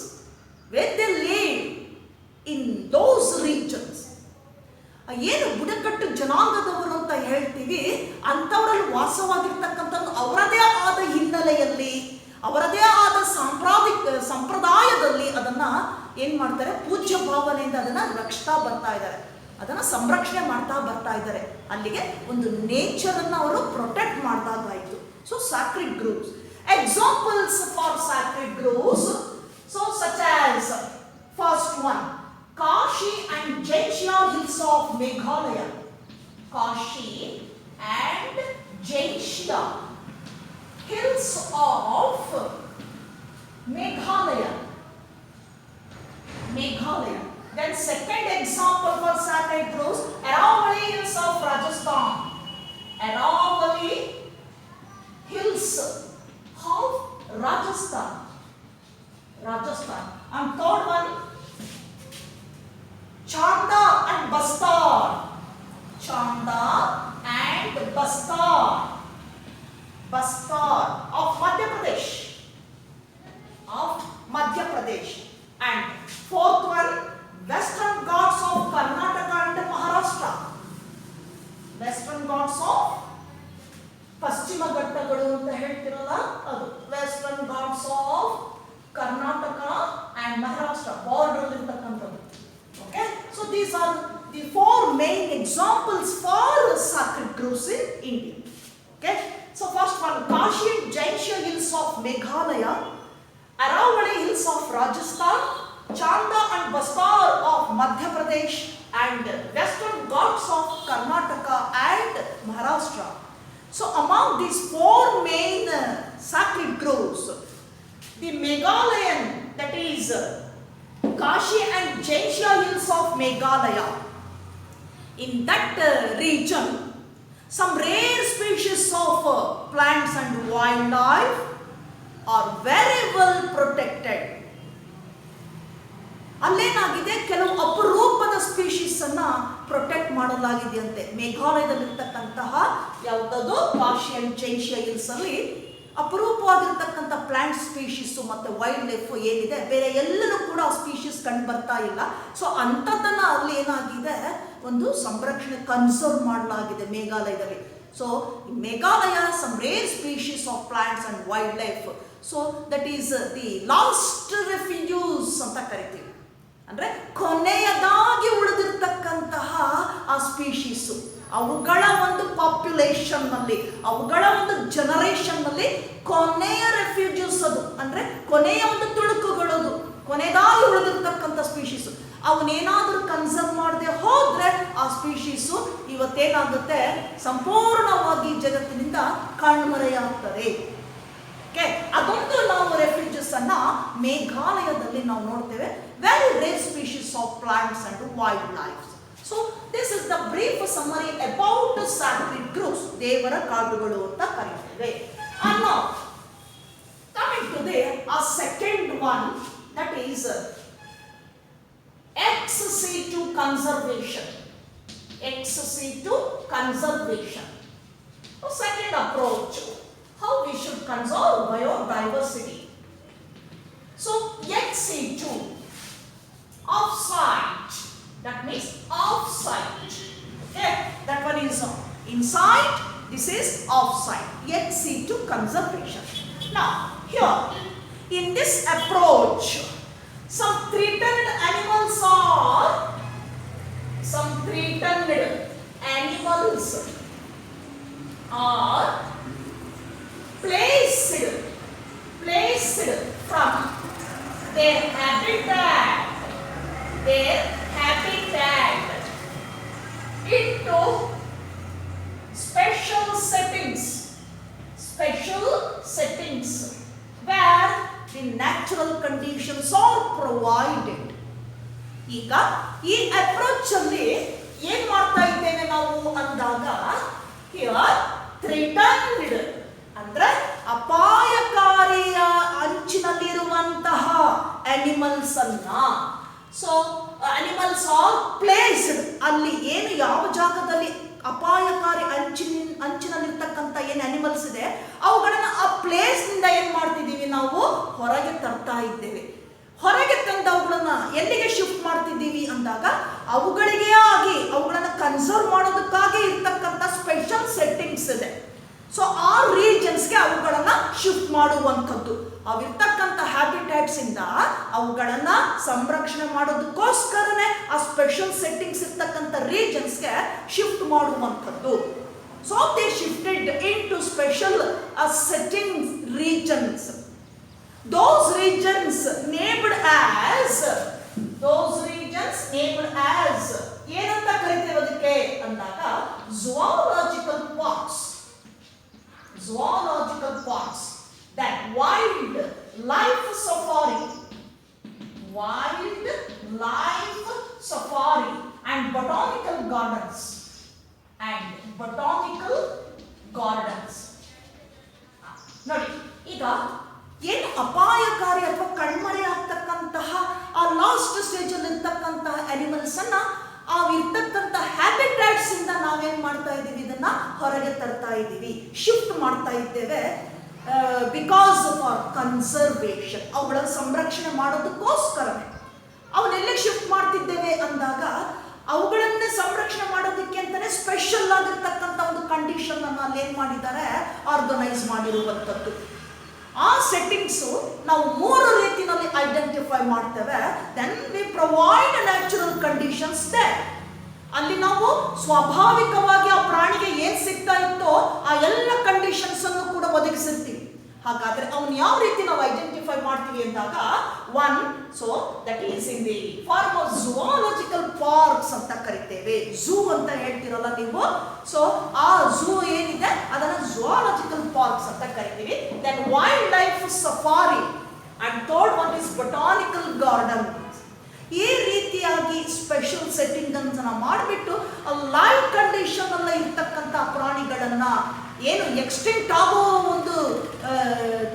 where they live in those regions. ಏನು ಬುಡಕಟ್ಟು ಜನಾಂಗದವರು ಅಂತ ಹೇಳ್ತೀವಿ, ಅಂಥವರಲ್ಲಿ ವಾಸವಾಗಿರ್ತಕ್ಕಂಥದ್ದು ಅವರದೇ ಆದ ಹಿನ್ನೆಲೆಯಲ್ಲಿ, ಅವರದೇ ಆದ ಸಂಪ್ರದಾಯದಲ್ಲಿ ಅದನ್ನ ಏನ್ ಮಾಡ್ತಾರೆ, ಪೂಜ್ಯ ಭಾವನೆಯಿಂದ ಅದನ್ನ ರಕ್ಷಿಸ್ತಾ ಬರ್ತಾ ಇದ್ದಾರೆ, ಅದನ್ನ ಸಂರಕ್ಷಣೆ ಮಾಡ್ತಾ ಬರ್ತಾ ಇದ್ದಾರೆ. ಅಲ್ಲಿಗೆ ಒಂದು ನೇಚರ್ ಅನ್ನ ಅವರು ಪ್ರೊಟೆಕ್ಟ್ ಮಾಡಿದಾಗಾಯ್ತು. So sacred groves, examples for sacred groves, so such as first one, Kashi and Jaintia hills of Meghalaya. Kashi and Jaintia hills of Meghalaya. Then second example for sacred groves, Aravalli hills of Rajasthan. Aravalli hills of Rajasthan. And third one, Chanda and Bastar. Bastar of Madhya Pradesh. And fourth one, Western Ghats of Karnataka and Maharashtra. Western Ghats of ಪಶ್ಚಿಮ ಘಟ್ಟಗಳು ಅಂತ ಹೇಳ್ತಿರಲ್ಲ ಅದು, Western Ghats of Karnataka and Maharashtra, border ಇರ್ತಕ್ಕಂಥದ್ದು. Okay, so these are the four main examples for sacred groves in India. Okay, so first one, Kashi and Jaintia hills of Meghalaya, Aravalli hills of Rajasthan, Chanda and Bastar of Madhya Pradesh, and Western Ghats of Karnataka and Maharashtra. So among these four main sacred groves, the Meghalayan, that is Kashi and Jaintia hills of Meghalaya, in that region some rare species of plants and wildlife are very well protected. ಅಲ್ಲೇನಾಗಿದೆ, ಕೆಲವು ಅಪರೂಪದ species ಅನ್ನ protect ಮಾಡಲಾಗಿದೆಯಂತೆ. ಮೇಘಾಲಯದಲ್ಲಿರ್ತಕ್ಕಂತಹ ಯಾವುದದು ಪಾರ್ಷಿಯನ್ ಚೈನ್ಶಿಯಾ hills ಅಲ್ಲಿ ಅಪರೂಪವಾಗಿರ್ತಕ್ಕಂಥ plant species ಮತ್ತೆ wild life ಏನಿದೆ, ಬೇರೆ ಎಲ್ಲರೂ ಕೂಡ ಆ ಸ್ಪೀಶೀಸ್ ಕಂಡು ಬರ್ತಾ ಇಲ್ಲ. ಸೊ ಅಂಥದ್ದನ್ನ ಅಲ್ಲಿ ಏನಾಗಿದೆ, ಒಂದು ಸಂರಕ್ಷಣೆ ಕನ್ಸರ್ವ್ ಮಾಡಲಾಗಿದೆ ಮೇಘಾಲಯದಲ್ಲಿ. So Meghalaya some rare species of plants and wildlife. So that is the last refugees ಅಂತ ಕರಿತೀವಿ. ಅಂದ್ರೆ ಕೊನೆಯದಾಗಿ ಉಳಿದಿರ್ತಕ್ಕಂತಹ ಆ ಸ್ಪೀಶೀಸು, ಅವುಗಳ ಒಂದು ಪಾಪ್ಯುಲೇಷನ್ ನಲ್ಲಿ, ಅವುಗಳ ಒಂದು ಜನರೇಷನ್ ನಲ್ಲಿ ಕೊನೆಯ ರೆಫ್ಯೂಜೀಸ್ ಅದು. ಅಂದ್ರೆ ಕೊನೆಯ ಒಂದು ತುಣುಕುಗಳದು, ಕೊನೆಯದಾಗಿ ಉಳಿದಿರ್ತಕ್ಕಂಥ ಸ್ಪೀಶೀಸ್. ಅವನೇನಾದ್ರೂ ಕನ್ಸರ್ವ್ ಮಾಡದೆ ಹೋದ್ರೆ ಆ ಸ್ಪೀಶೀಸು ಇವತ್ತೇನಾಗುತ್ತೆ, ಸಂಪೂರ್ಣವಾಗಿ ಜಗತ್ತಿನಿಂದ ಕಣ್ಮರೆಯಾಗ್ತದೆ. ಓಕೆ, ಅದೊಂದು ನಾವು ರೆಫ್ಯೂಜಸ್ ಅನ್ನ ಮೇಘಾಲಯದಲ್ಲಿ ನಾವು ನೋಡ್ತೇವೆ. Very rare species of plants and wildlife. So this is the brief summary about sacred groves, ದೇವರ ಕಾಡುಗಳು ಅಂತ ಕರೀತೇವೆ. And now coming to the second one, that is ex situ conservation. Ex situ conservation. So second approach, how we should conserve biodiversity. So ex situ, off-site, that means off-site. Okay, that one is inside, this is off-site. Ex situ conservation. Now here in this approach, some threatened animals are placed from their habitat into special settings where the natural conditions are provided. ಈಗ ಈ approach ಅಲ್ಲಿ ಏನ್ ಮಾಡ್ತಾ ಇದ್ದೇವೆ ನಾವು ಅಂದಾಗ, here threatened ಅಂದ್ರೆ ಅಪಾಯಕಾರಿಯ ಅಂಚಿನಲ್ಲಿರುವಂತಹ animals ಅನ್ನ, ಸೊ ಅನಿಮಲ್ಸ್ ಆರ್ ಪ್ಲೇಸ್ಡ್, ಅಲ್ಲಿ ಏನು ಯಾವ ಜಾಗದಲ್ಲಿ ಅಪಾಯಕಾರಿ ಅಂಚಿನಲ್ಲಿರ್ತಕ್ಕಂಥ ಏನು ಅನಿಮಲ್ಸ್ ಇದೆ ಅವುಗಳನ್ನ ಆ ಪ್ಲೇಸ್ ನಿಂದ ಏನ್ ಮಾಡ್ತಿದ್ದೀವಿ, ನಾವು ಹೊರಗೆ ತರ್ತಾ ಇದ್ದೇವೆ. ಹೊರಗೆ ತಂದು ಅವುಗಳನ್ನ ಎಲ್ಲಿಗೆ ಶಿಫ್ಟ್ ಮಾಡ್ತಿದ್ದೀವಿ ಅಂದಾಗ, ಅವುಗಳಿಗೆ ಆಗಿ ಅವುಗಳನ್ನ ಕನ್ಸರ್ವ್ ಮಾಡೋದಕ್ಕಾಗಿ ಇರ್ತಕ್ಕಂಥ ಸ್ಪೆಷಲ್ ಸೆಟ್ಟಿಂಗ್ಸ್ ಇದೆ. ಸೊ ಆ ರೀಜನ್ಸ್ಗೆ ಅವುಗಳನ್ನ ಶಿಫ್ಟ್ ಮಾಡುವಂಥದ್ದು, ಅವಿರ್ತಕ್ಕಂಥ ಹ್ಯಾಬಿಟ್ಯಾಟ್ಸ್ ಇಂದ ಅವುಗಳನ್ನ ಸಂರಕ್ಷಣೆ ಮಾಡೋದಕ್ಕೋಸ್ಕರನೇ ಆ ಸ್ಪೆಷಲ್ ಸೆಟ್ಟಿಂಗ್ಸ್ ಇರ್ತಕ್ಕಂಥ ರೀಜನ್ಸ್ಗೆ ಶಿಫ್ಟ್ ಮಾಡುವಂಥದ್ದು. So they shifted into special setting regions. Those regions named as ಏನಂತ ಕರಿತೇವೆ ಅದಕ್ಕೆ ಅಂದಾಗ, zoological parks. That wildlife safari and botanical gardens. ನೋಡಿ, ಈಗ ಏನು ಅಪಾಯಕಾರಿ ಅಥವಾ ಕಣ್ಮರೆ ಆಗ್ತಕ್ಕಂತಹ ಆ ಲಾಸ್ಟ್ ಸ್ಟೇಜ್ ಅಲ್ಲಿ ಇರ್ತಕ್ಕಂತಹ ಅನಿಮಲ್ಸ್ ಅನ್ನ ಆ ಇರ್ತಕ್ಕಂಥ ಹ್ಯಾಬಿಟ್ಯಾಟ್ಸ್ ಇಂದ ನಾವೇನ್ ಮಾಡ್ತಾ ಇದ್ದೀವಿ, ಇದನ್ನ ಹೊರಗೆ ತರ್ತಾ ಇದ್ದೀವಿ, ಶಿಫ್ಟ್ ಮಾಡ್ತಾ ಇದ್ದೇವೆ. ಬಿಕಾಸ್ ಫಾರ್ ಕನ್ಸರ್ವೇಷನ್, ಅವುಗಳ ಸಂರಕ್ಷಣೆ ಮಾಡೋದಕ್ಕೋಸ್ಕರನೇ ಅವನ್ನೆಲ್ಲ ಶಿಫ್ಟ್ ಮಾಡ್ತಿದ್ದೇವೆ ಅಂದಾಗ, ಅವುಗಳನ್ನೇ ಸಂರಕ್ಷಣೆ ಮಾಡೋದಕ್ಕೆ ಅಂತಾನೆ ಸ್ಪೆಷಲ್ ಆಗಿರ್ತಕ್ಕಂಥ ಒಂದು ಕಂಡೀಷನ್ ಅನ್ನು ಅಲ್ಲಿ ಏನ್ ಮಾಡಿದ್ದಾರೆ, ಆರ್ಗನೈಸ್ ಮಾಡಿರುವಂಥದ್ದು. ಆ ಸೆಟ್ಟಿಂಗ್ಸು ನಾವು 3 ರೀತಿಯಲ್ಲಿ ಐಡೆಂಟಿಫೈ ಮಾಡ್ತೇವೆ. Then we provide natural conditions there. ಅಲ್ಲಿ ನಾವು ಸ್ವಾಭಾವಿಕವಾಗಿ ಆ ಪ್ರಾಣಿಗೆ ಏನ್ ಸಿಗ್ತಾ ಇತ್ತೋ ಆ ಎಲ್ಲ ಕಂಡೀಷನ್ಸ್ ಅನ್ನು ಕೂಡ ಒದಗಿಸಿರ್ತೀವಿ. ಹಾಗಾದ್ರೆ ಅವನು ಯಾವ ರೀತಿ ನಾವು ಐಡೆಂಟಿಫೈ ಮಾಡ್ತೀವಿ ಅಂದಾಗ, one, so that is in the form of zoological parks ಅಂತ ಕರಿತೇವೆ. ಝೂ ಅಂತ ಹೇಳ್ತಿರಲ್ಲ ನೀವು, ಸೊ ಆ ಝೂ ಏನಿದೆ ಅದನ್ನ ಝೂಲಾಜಿಕಲ್ ಪಾರ್ಕ್ಸ್ ಅಂತ ಕರಿತೀವಿ. Then wildlife safari and third one is botanical garden. ಈ ರೀತಿಯಾಗಿ ಸ್ಪೆಷಲ್ ಸೆಟ್ಟಿಂಗ್ ಅನ್ನು ಮಾಡಿಬಿಟ್ಟು ಲೈವ್ ಕಂಡೀಷನ್ ಅಲ್ಲ ಇರ್ತಕ್ಕಂಥ ಪ್ರಾಣಿಗಳನ್ನ, ಏನು ಎಕ್ಸ್ಟಿಂಕ್ಟ್ ಆಗೋ ಒಂದು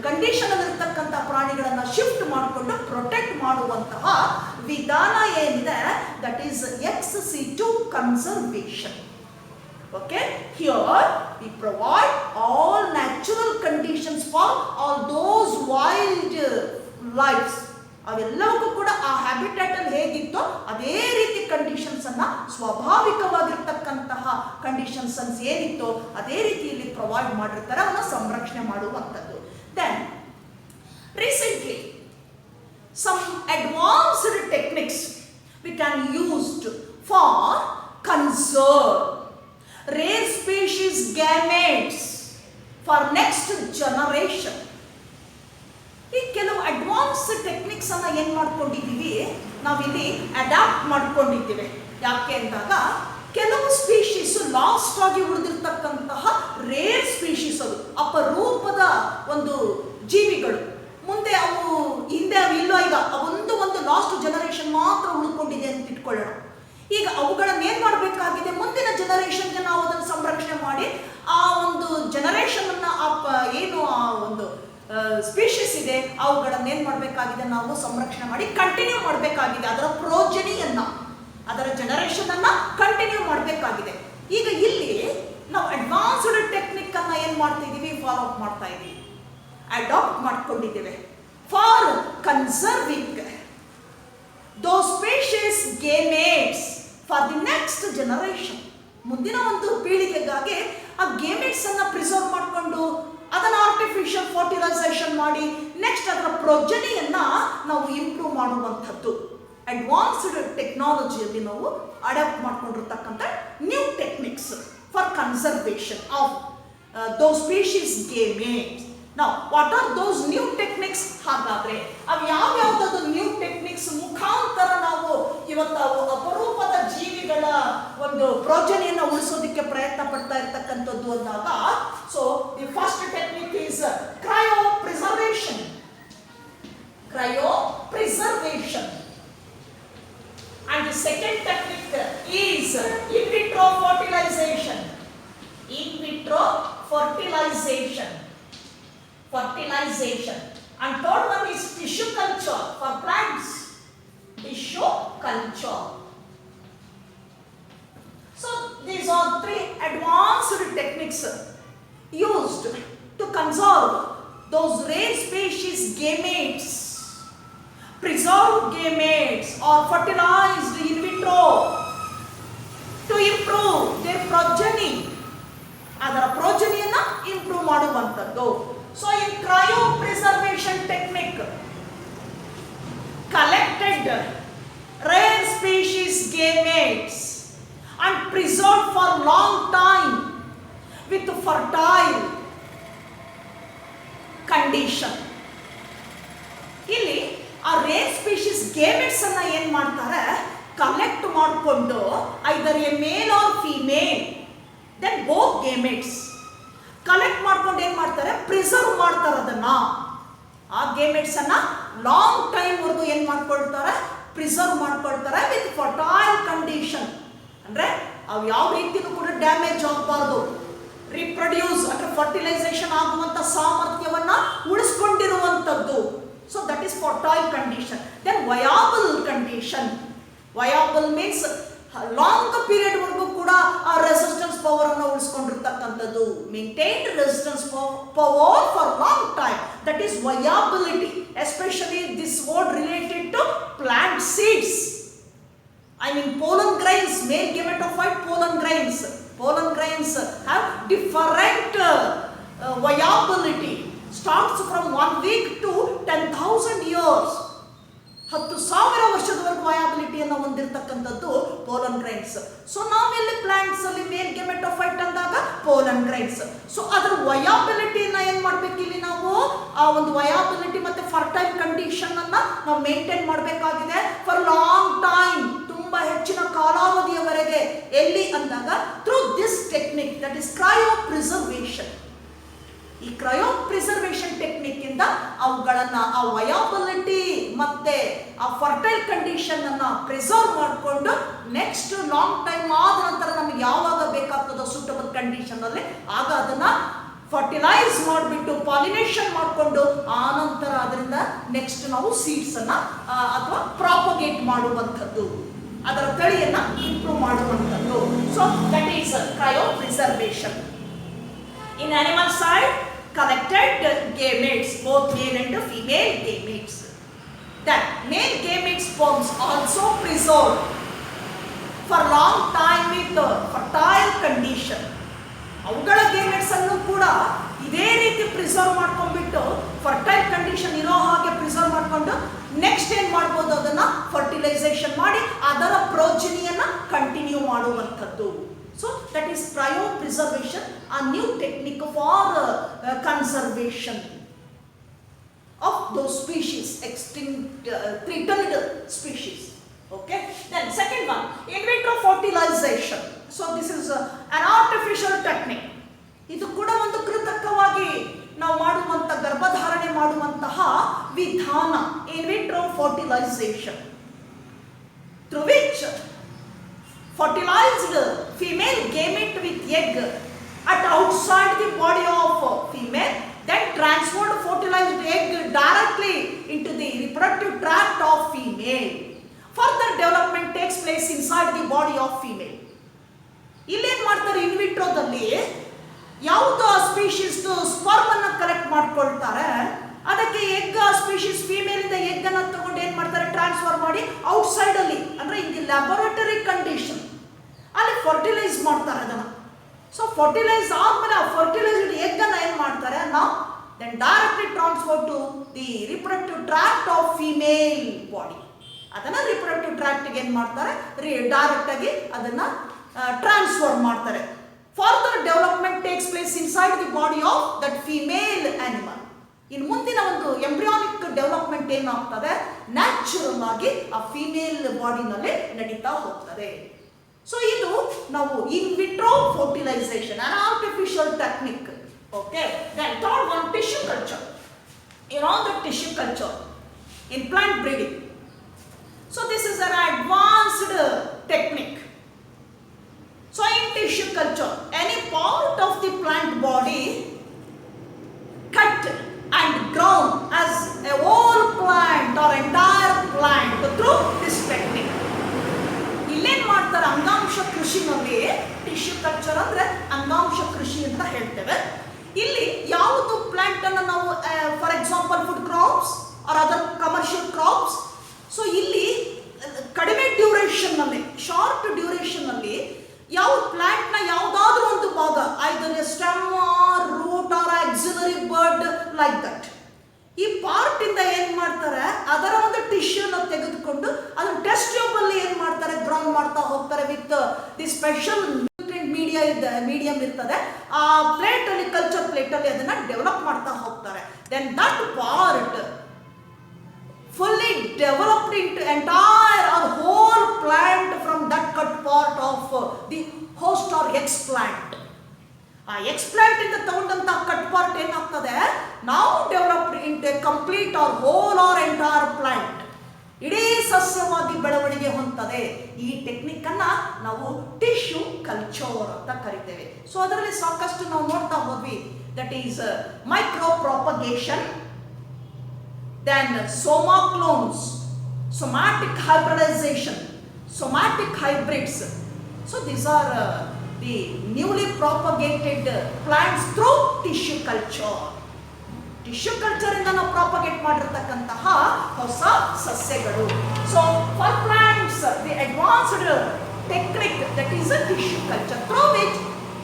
ಕಂಡೀಷನ್ ಅಲ್ಲಿ ಇರ್ತಕ್ಕಂಥ ಪ್ರಾಣಿಗಳನ್ನ ಶಿಫ್ಟ್ ಮಾಡಿಕೊಂಡು ಪ್ರೊಟೆಕ್ಟ್ ಮಾಡುವಂತಹ ವಿಧಾನ ಏನಿದೆ that is ex-situ conservation. Okay, here we provide all natural conditions for all those wild lives. ಅವೆಲ್ಲವೂ ಕೂಡ ಆ ಹ್ಯಾಬಿಟ್ಯಾಟ್ ಅಲ್ಲಿ ಹೇಗಿತ್ತೋ ಅದೇ ರೀತಿ ಕಂಡೀಷನ್ಸ್ ಅನ್ನ ಸ್ವಾಭಾವಿಕವಾಗಿರ್ತಕ್ಕಂತಹ ಕಂಡೀಷನ್ಸ್ ಏನಿತ್ತೋ ಅದೇ ರೀತಿಯಲ್ಲಿ ಪ್ರೊವೈಡ್ ಮಾಡಿರ್ತಾರೆ, ಅವನ್ನ ಸಂರಕ್ಷಣೆ ಮಾಡುವಂಥದ್ದು. Then recently some advanced techniques we can used for conserve rare species gametes for next generation. ಈ ಕೆಲವು ಅಡ್ವಾನ್ಸ್ ಟೆಕ್ನಿಕ್ಸ್ ಅನ್ನ ಏನ್ ಮಾಡ್ಕೊಂಡಿದ್ದೀವಿ ನಾವಿಲ್ಲಿ ಅಡಾಪ್ಟ್ ಮಾಡ್ಕೊಂಡಿದ್ದೀವಿ. ಯಾಕೆ ಅಂದಾಗ ಕೆಲವು ಸ್ಪೀಶೀಸ್ ಲಾಸ್ಟ್ ಆಗಿ ಉಳಿದಿರ್ತಕ್ಕಂತಹ ರೇರ್ ಸ್ಪೀಶೀಸ್, ಅದು ಅಪರೂಪದ ಒಂದು ಜೀವಿಗಳು, ಮುಂದೆ ಅವು ಹಿಂದೆ ಅವು ಇಲ್ಲೋ, ಈಗ ಒಂದು ಲಾಸ್ಟ್ ಜನರೇಷನ್ ಮಾತ್ರ ಉಳ್ಕೊಂಡಿದೆ ಅಂತ ಇಟ್ಕೊಳ್ಳೋಣ. ಈಗ ಅವುಗಳನ್ನ ಏನ್ ಮಾಡಬೇಕಾಗಿದೆ, ಮುಂದಿನ ಜನರೇಷನ್ಗೆ ನಾವು ಅದನ್ನು ಸಂರಕ್ಷಣೆ ಮಾಡಿ ಆ ಒಂದು ಜನರೇಷನ್ ಅನ್ನ ಏನು ಆ ಒಂದು ಸ್ಪೀಶೀಸ್ ಇದೆ ಅವುಗಳನ್ನ ಏನ್ ಮಾಡಬೇಕಾಗಿದೆ, ನಾವು ಸಂರಕ್ಷಣೆ ಮಾಡಿ ಕಂಟಿನ್ಯೂ ಮಾಡಬೇಕಾಗಿದೆ. ಅದರ ಪ್ರೋಜನಿಯನ್ನ, ಅದರ ಜನರೇಷನ್ ಅನ್ನ ಕಂಟಿನ್ಯೂ ಮಾಡಬೇಕಾಗಿದೆ. ಈಗ ಇಲ್ಲಿ ನಾವು ಅಡ್ವಾನ್ಸ್ಡ್ ಟೆಕ್ನಿಕ್ ಅನ್ನ ಏನ್ ಮಾಡ್ತಾ ಇದೀವಿ, ಫಾಲೋ ಅಪ್ ಮಾಡ್ತಾ ಇದೀವಿ, ಅಡಾಪ್ಟ್ ಮಾಡ್ಕೊಂಡಿದ್ದೇವೆ for conserving those species gametes for the next generation. ಮುಂದಿನ ಒಂದು ಪೀಳಿಗೆಗಾಗಿ ಆ ಗೇಮೇಟ್ಸ್ ಅನ್ನ ಪ್ರಿಸರ್ವ್ ಮಾಡಿಕೊಂಡು ಅದನ್ನು ಆರ್ಟಿಫಿಷಿಯಲ್ ಫರ್ಟಿಲೈಸೇಷನ್ ಮಾಡಿ ನೆಕ್ಸ್ಟ್ ಅದರ ಪ್ರೊಜನಿಯನ್ನ ನಾವು ಇಂಪ್ರೂವ್ ಮಾಡುವಂಥದ್ದು. ಅಡ್ವಾನ್ಸ್ಡ್ ಟೆಕ್ನಾಲಜಿಯಲ್ಲಿ ನಾವು ಅಡಾಪ್ಟ್ ಮಾಡ್ಕೊಂಡಿರ್ತಕ್ಕಂಥ new techniques for conservation of those species gametes. ನಾವು what are those new techniques? ಹಾಗಾದ್ರೆ ಅವು ಯಾವ್ಯಾವ್ದು ನ್ಯೂ ಟೆಕ್ನಿಕ್ಸ್ ಮುಖಾಂತರ ನಾವು ಇವತ್ತು ಅಪರೂಪದ ಜೀವಿಗಳ ಒಂದು ಪ್ರೋಜನಿಯನ್ನು ಉಳಿಸೋದಕ್ಕೆ ಪ್ರಯತ್ನ ಪಡ್ತಾ ಇರ್ತಕ್ಕಂಥದ್ದು ಅಂದಾಗ, so the first technique is cryopreservation. Cryopreservation. And the second technique is in vitro fertilization. In vitro fertilization. Fertilization. And third one is tissue culture for plants. Tissue culture. So these are three advanced techniques used to conserve those rare species gametes, preserved gametes or fertilized in vitro to improve their progeny. ಅದರ ಪ್ರೋಜನಿಯನ್ನ improve ಮಾಡುವಂಥದ್ದು. So in cryopreservation technique, collected rare species gametes and preserved for long time with fertile condition. ಇಲ್ಲಿ ಆ rare species ಗೇಮೆಟ್ಸ್ ಅನ್ನ ಏನ್ ಮಾಡ್ತಾರೆ, collect ಮಾಡಿಕೊಂಡು either a male or female, then both gametes collect ಮಾಡ್ಕೊಂಡು ಏನ್ ಮಾಡ್ತಾರೆ, ಪ್ರಿಸರ್ವ್ ಮಾಡ್ತಾರೆ ಅದನ್ನ. ಆ ಗೇಮೆಟ್ಸ್ ಅನ್ನ ಲಾಂಗ್ ಟೈಮ್ ವರೆಗೂ ಏನ್ ಮಾಡ್ಕೊಳ್ತಾರೆ, ಪ್ರಿಸರ್ವ್ ಮಾಡ್ಕೊಳ್ತಾರೆ ವಿತ್ ಫರ್ಟೈಲ್ ಕಂಡೀಷನ್. ಅಂದ್ರೆ ಅವು ಯಾವ ರೀತಿನೂ ಕೂಡ ಡ್ಯಾಮೇಜ್ ಆಗಬಾರ್ದು, ರಿಪ್ರೊಡ್ಯೂಸ್ ಅಂದ್ರೆ ಫರ್ಟಿಲೈಸೇಷನ್ ಆಗುವಂತ ಸಾಮರ್ಥ್ಯವನ್ನ ಉಳಿಸ್ಕೊಂಡಿರುವಂತದ್ದು. So that is fertile condition. Then viable condition. Viable means long period ವರೆಗೂ ಕೂಡ ಆ ರೆಸಿಸ್ಟೆನ್ಸ್ ಪವರ್ ಅನ್ನು ಉಳಿಸ್ಕೊಂಡಿರ್ತಕ್ಕಂಥದ್ದು. Maintained resistance power for long time, that is viability. Especially this word related to plant seeds. I mean pollen grains, male gametophyte pollen grains. Pollen grains have different viability. Starts from 1 week to 10,000 years. 10,000 ವರ್ಷದವರೆಗೂ ವಯಾಬಿಲಿಟಿಯನ್ನು ಹೊಂದಿರತಕ್ಕಂಥದ್ದು pollen grains. So ನಾವೆಲ್ಲಿ plants ಅಲ್ಲಿ ಮೇಲ್ gametophyte ಅಂದಾಗ pollen grains. So ಅದರ ವಯಾಬಿಲಿಟಿನ ಏನ್ ಮಾಡ್ಬೇಕು, ಇಲ್ಲಿ ನಾವು ಆ ಒಂದು ವಯಾಬಿಲಿಟಿ ಮತ್ತೆ ಫರ್ಟೈಲ್ ಕಂಡೀಷನ್ ಅನ್ನ ನಾವು ಮೇಂಟೈನ್ ಮಾಡಬೇಕಾಗಿದೆ ಫಾರ್ ಲಾಂಗ್ ಟೈಮ್, ತುಂಬಾ ಹೆಚ್ಚಿನ ಕಾಲಾವಧಿಯವರೆಗೆ. ಎಲ್ಲಿ ಅಂದಾಗ through this technique, that is cryopreservation. ಈ ಕ್ರಯೋ ಪ್ರಿಸರ್ವೇಷನ್ ಟೆಕ್ನಿಕ್ ಇಂದ ಅವುಗಳನ್ನ ಆ ವಯಾಬಿಲಿಟಿ ಮತ್ತೆ ಆ ಫರ್ಟೈಲ್ ಕಂಡೀಷನ್ ಅನ್ನ ಪ್ರಿಸರ್ವ್ ಮಾಡಿಕೊಂಡು ನೆಕ್ಸ್ಟ್ ಲಾಂಗ್ ಟೈಮ್ ಆದ ನಂತರ ನಮಗೆ ಯಾವಾಗ ಬೇಕಾಗ್ತದೋ ಸೂಟಬಲ್ ಕಂಡೀಷನ್ ಅಲ್ಲಿ ಆಗ ಅದನ್ನ ಫರ್ಟಿಲೈಸ್ ಮಾಡಿಬಿಟ್ಟು ಪಾಲಿನೇಷನ್ ಮಾಡಿಕೊಂಡು ಆನಂತರ ಅದರಿಂದ ನೆಕ್ಸ್ಟ್ ನಾವು ಸೀಡ್ಸನ್ನು ಅಥವಾ ಪ್ರಾಪಗೇಟ್ ಮಾಡುವಂಥದ್ದು, ಅದರ ತಳಿಯನ್ನು ಇಂಪ್ರೂವ್ ಮಾಡುವಂಥದ್ದು. So that is cryopreservation. In animal side, collected gametes, both male and female gametes. That male gamete sperms also preserved for long time with fertile condition. ಅವುಗಳ ಗೇಮೆಟ್ಸ್ ಅನ್ನು ಕೂಡ ಇದೇ ರೀತಿ ಪ್ರಿಸರ್ವ್ ಮಾಡ್ಕೊಂಡ್ಬಿಟ್ಟು ಫರ್ಟೈಲ್ ಕಂಡೀಷನ್ ಇರೋ ಹಾಗೆ preserve ಮಾಡ್ಕೊಂಡು next ಏನು ಮಾಡ್ಬೋದು, ಅದನ್ನ ಫರ್ಟಿಲೈಸೇಷನ್ ಮಾಡಿ ಅದರ ಪ್ರೋಜನಿಯನ್ನ ಕಂಟಿನ್ಯೂ ಮಾಡುವಂಥದ್ದು. So that is cryopreservation, a new technique for conservation of those species, extinct, threatened species. Okay. Then second one, in vitro fertilization. So this is an artificial technique. ಇದು ಕೂಡ ಒಂದು ಕೃತಕವಾಗಿ ನಾವು ಮಾಡುವಂತ ಗರ್ಭಧಾರಣೆ ಮಾಡುವಂತಹ ವಿಧಾನ, in vitro fertilization, through which fertilized female gamete with egg at outside the body of female, then transferred fertilized egg directly into the reproductive tract of female. Further development takes place inside the body of female. ಇಲ್ಲೇನು ಮಾಡ್ತಾರೆ, ಇನ್ ವಿಟ್ರೋದಲ್ಲಿ ಯಾವುದು species sperm ಅನ್ನು collect ಮಾಡ್ಕೊಳ್ತಾರೆ, ಅದಕ್ಕೆ egg species female ಇಂದ egg ಅನ್ನು ತಗೊಂಡು ಏನ್ ಮಾಡ್ತಾರೆ, ಟ್ರಾನ್ಸ್ಫರ್ ಮಾಡಿ ಔಟ್ಸೈಡ್ ಅಲ್ಲಿ ಅಂದ್ರೆ ಇನ್ ದಿ ಲ್ಯಾಬೊರೇಟರಿ ಕಂಡೀಷನ್ ಅಲ್ಲಿ ಫರ್ಟಿಲೈಸ್ ಮಾಡ್ತಾರೆ ಅದನ್ನ. ಸೊ ಫರ್ಟಿಲೈಸ್ ಆದ್ಮೇಲೆ ಆ ಫರ್ಟಿಲೈಸ್ಡ್ ಎಗ್ ಅನ್ನ ಏನ್ ಮಾಡ್ತಾರೆ, ನಾವು then directly transfer to the reproductive tract of female body. ಅದನ್ನ ರಿಪ್ರೊಡಕ್ಟಿವ್ ಟ್ರಾಕ್ಟ್ ಏನ್ ಮಾಡ್ತಾರೆ, ಡೈರೆಕ್ಟ್ ಆಗಿ ಅದನ್ನ ಟ್ರಾನ್ಸ್ಫರ್ ಮಾಡ್ತಾರೆ. Further development takes place inside the body of that female animal. ಇನ್ನು ಮುಂದಿನ ಒಂದು ಎಂಬ್ರಿಯಾನಿಕ್ ಡೆವಲಪ್ಮೆಂಟ್ ಏನಾಗ್ತದೆ, ನ್ಯಾಚುರಲ್ ಆಗಿ ಆ ಫೀಮೇಲ್ ಬಾಡಿನಲ್ಲಿ ನಡೀತಾ ಹೋಗ್ತದೆ. ಸೊ ಇದು ನಾವು in vitro fertilisation, an artificial technique. Okay. Then third one, tissue culture. You know the tissue culture in plant breeding. So this is an advanced technique. So in tissue culture, any part of the plant body cut and grown as a whole plant or entire plant through this technique. ಇಲ್ಲೇನ್ ಮಾಡ್ತಾರೆ, ಅಂಗಾಂಶ ಕೃಷಿನಲ್ಲಿ, tissue culture ಅಂದ್ರೆ ಅಂಗಾಂಶ ಕೃಷಿ ಅಂತ ಹೇಳ್ತೇವೆ. ಇಲ್ಲಿ ಯಾವುದು ಪ್ಲಾಂಟ್ ಅನ್ನು ನಾವು for example food crops or other commercial crops, so ಇಲ್ಲಿ ಕಡಿಮೆ ಡ್ಯೂರೇಷನ್ ನಲ್ಲಿ, ಶಾರ್ಟ್ ಡ್ಯೂರೇಷನ್ ಅಲ್ಲಿ ಯಾವ ಪ್ಲಾಂಟ್ ನ ಯಾವುದಾದ್ರೂ ಒಂದು ಭಾಗ, either stem or root or axillary bird like that, ಈ ಪಾರ್ಟ್ ಇಂದ ಏನ್ ಮಾಡ್ತಾರೆ, ಅದರ ಒಂದು ಟಿಶ್ಯೂನ ತೆಗೆದುಕೊಂಡು ಅದನ್ನ ಟೆಸ್ಟ್ ಟ್ಯೂಬ್ ಅಲ್ಲಿ ಏನ್ ಮಾಡ್ತಾರೆ, ಗ್ರೌಂಡ್ ಮಾಡ್ತಾ ಹೋಗ್ತಾರೆ ವಿತ್ ದಿ ಸ್ಪೆಷಲ್ ಮೀಡಿಯಂ ಇರ್ತದೆ, ಆ ಪ್ಲೇಟ್ ಅಲ್ಲಿ, ಕಲ್ಚರ್ ಪ್ಲೇಟ್ ಅಲ್ಲಿ ಅದನ್ನ ಡೆವಲಪ್ ಮಾಡ್ತಾ ಹೋಗ್ತಾರೆ. Then that part fully developed into entire or whole plant from that cut part of the host or explant. ಆ ಎಕ್ಸ್ಪ್ಲಾಂಟ್ ಇಂದ ತಗೊಂಡಂತ ಕಟ್ ಪಾರ್ಟ್ ಏನಾಗ್ತದೆ, ನಾವು developed into complete or whole or entire plant, ಇಡೀ ಸಸ್ಯವಾಗಿ ಬೆಳವಣಿಗೆ ಹೊಂದದೆ. ಈ ಟೆಕ್ನಿಕ್ ಅನ್ನ ನಾವು ಟಿಶ್ಯೂ ಕಲ್ಚರ್ ಅಂತ ಕರಿತೇವೆ. ಸೊ ಅದರಲ್ಲಿ ಸಾಕಷ್ಟು ನಾವು ನೋಡ್ತಾ ಹೋದ್ವಿ. That is micro propagation, then soma clones, somatic hybridization, somatic hybrids. So these are the newly propagated plants through tissue culture. Tissue culture ಇಂದ ನಾವು ಪ್ರಾಪಗೇಟ್ ಮಾಡಿರತಕ್ಕಂತಹ ಹೊಸ ಸಸ್ಯಗಳು. So for plants, the advanced technique, that is a tissue culture, through which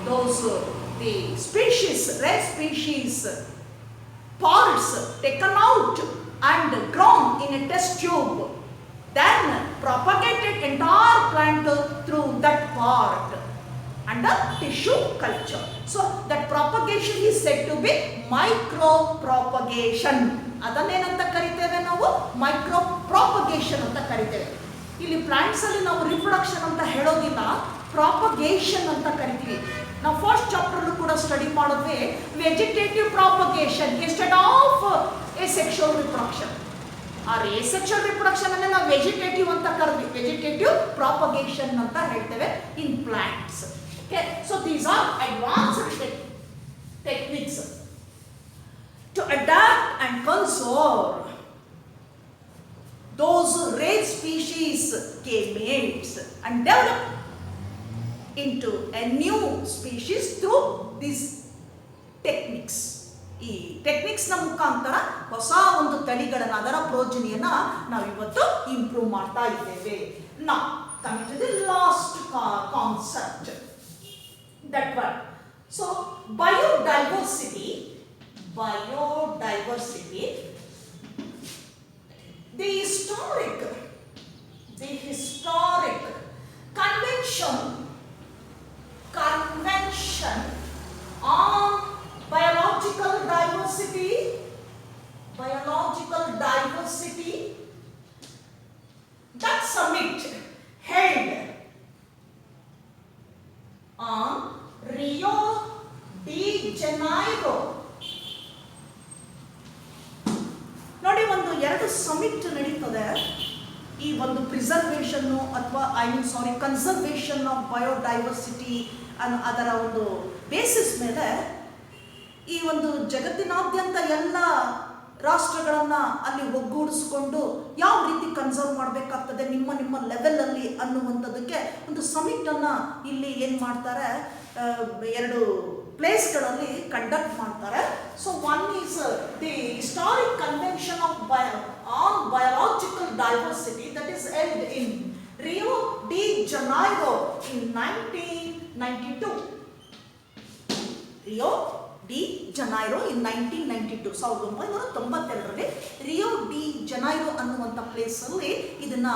those the species, rare species parts taken out and grown in a test tube, then propagated entire plant through that part under tissue culture. So that propagation is said to be micro propagation. ಅದನ್ನೇನಂತ ಕರಿತೇವೆ ನಾವು, micro propagation ಅಂತ ಕರಿತೇವೆ. ಇಲ್ಲಿ plants ಅಲ್ಲಿ ನಾವು reproduction ಅಂತ ಹೇಳೋದಿಲ್ಲ, propagation ಅಂತ ಕರಿತೀವಿ. ನಾವು ಫಸ್ಟ್ ಚಾಪ್ಟರ್ ಕೂಡ ಸ್ಟಡಿ ಮಾಡಿದ್ವಿ vegetative propagation instead of asexual reproduction. ಆ asexual reproduction ಅನ್ನು ನಾವು ವೆಜಿಟೇಟಿವ್ ಅಂತ ಕರೆದ್ವಿ, ವೆಜಿಟೇಟಿವ್ ಪ್ರಾಪಗೇಷನ್ ಅಂತ ಹೇಳ್ತೇವೆ ಇನ್ plants. Okay, so these R advanced techniques to adapt and conserve those rare species gametes and develop into a new species through these techniques. ಈ ಟೆಕ್ನಿಕ್ಸ್ನ ಮುಖಾಂತರ ಹೊಸ ಒಂದು ತಳಿಗಳನ್ನು ಅದರ ಪ್ರೋಜನಿಯನ್ನ ನಾವು ಇವತ್ತು ಇಂಪ್ರೂವ್ ಮಾಡ್ತಾ ಇದ್ದೇವೆ. ನಾ coming to the last concept, that one. So biodiversity, the historic convention on biological diversity, that summit held on Rio de Janeiro. ನೋಡಿ, ಒಂದು 2 ಸಮಿಟ್ ನಡೀತದೆ ಈ ಒಂದು ಪ್ರಿಸರ್ವೇಷನ್ ಅಥವಾ ಕನ್ಸರ್ವೇಷನ್ ಆಫ್ ಬಯೋಡೈವರ್ಸಿಟಿ ಅದರ ಒಂದು ಬೇಸಿಸ್ ಮೇಲೆ ಈ ಒಂದು ಜಗತ್ತಿನಾದ್ಯಂತ ಎಲ್ಲ ರಾಷ್ಟ್ರಗಳನ್ನು ಅಲ್ಲಿ ಒಗ್ಗೂಡಿಸ್ಕೊಂಡು ಯಾವ ರೀತಿ ಕನ್ಸರ್ವ್ ಮಾಡಬೇಕಾಗ್ತದೆ ನಿಮ್ಮ ಲೆವೆಲಲ್ಲಿ ಅನ್ನುವಂಥದ್ದಕ್ಕೆ ಒಂದು ಸಮಿಟನ್ನು ಇಲ್ಲಿ ಏನು ಮಾಡ್ತಾರೆ, 2 ಪ್ಲೇಸ್ಗಳಲ್ಲಿ ಕಂಡಕ್ಟ್ ಮಾಡ್ತಾರೆ. So one is the historic convention on biological diversity that is held in Rio de Janeiro in 1992. Rio de Janeiro in 1992, 1992ರಲ್ಲಿ ರಿಯೋ ಡಿ ಜನೈರೋ ಅನ್ನುವಂಥ ಪ್ಲೇಸಲ್ಲಿ ಇದನ್ನ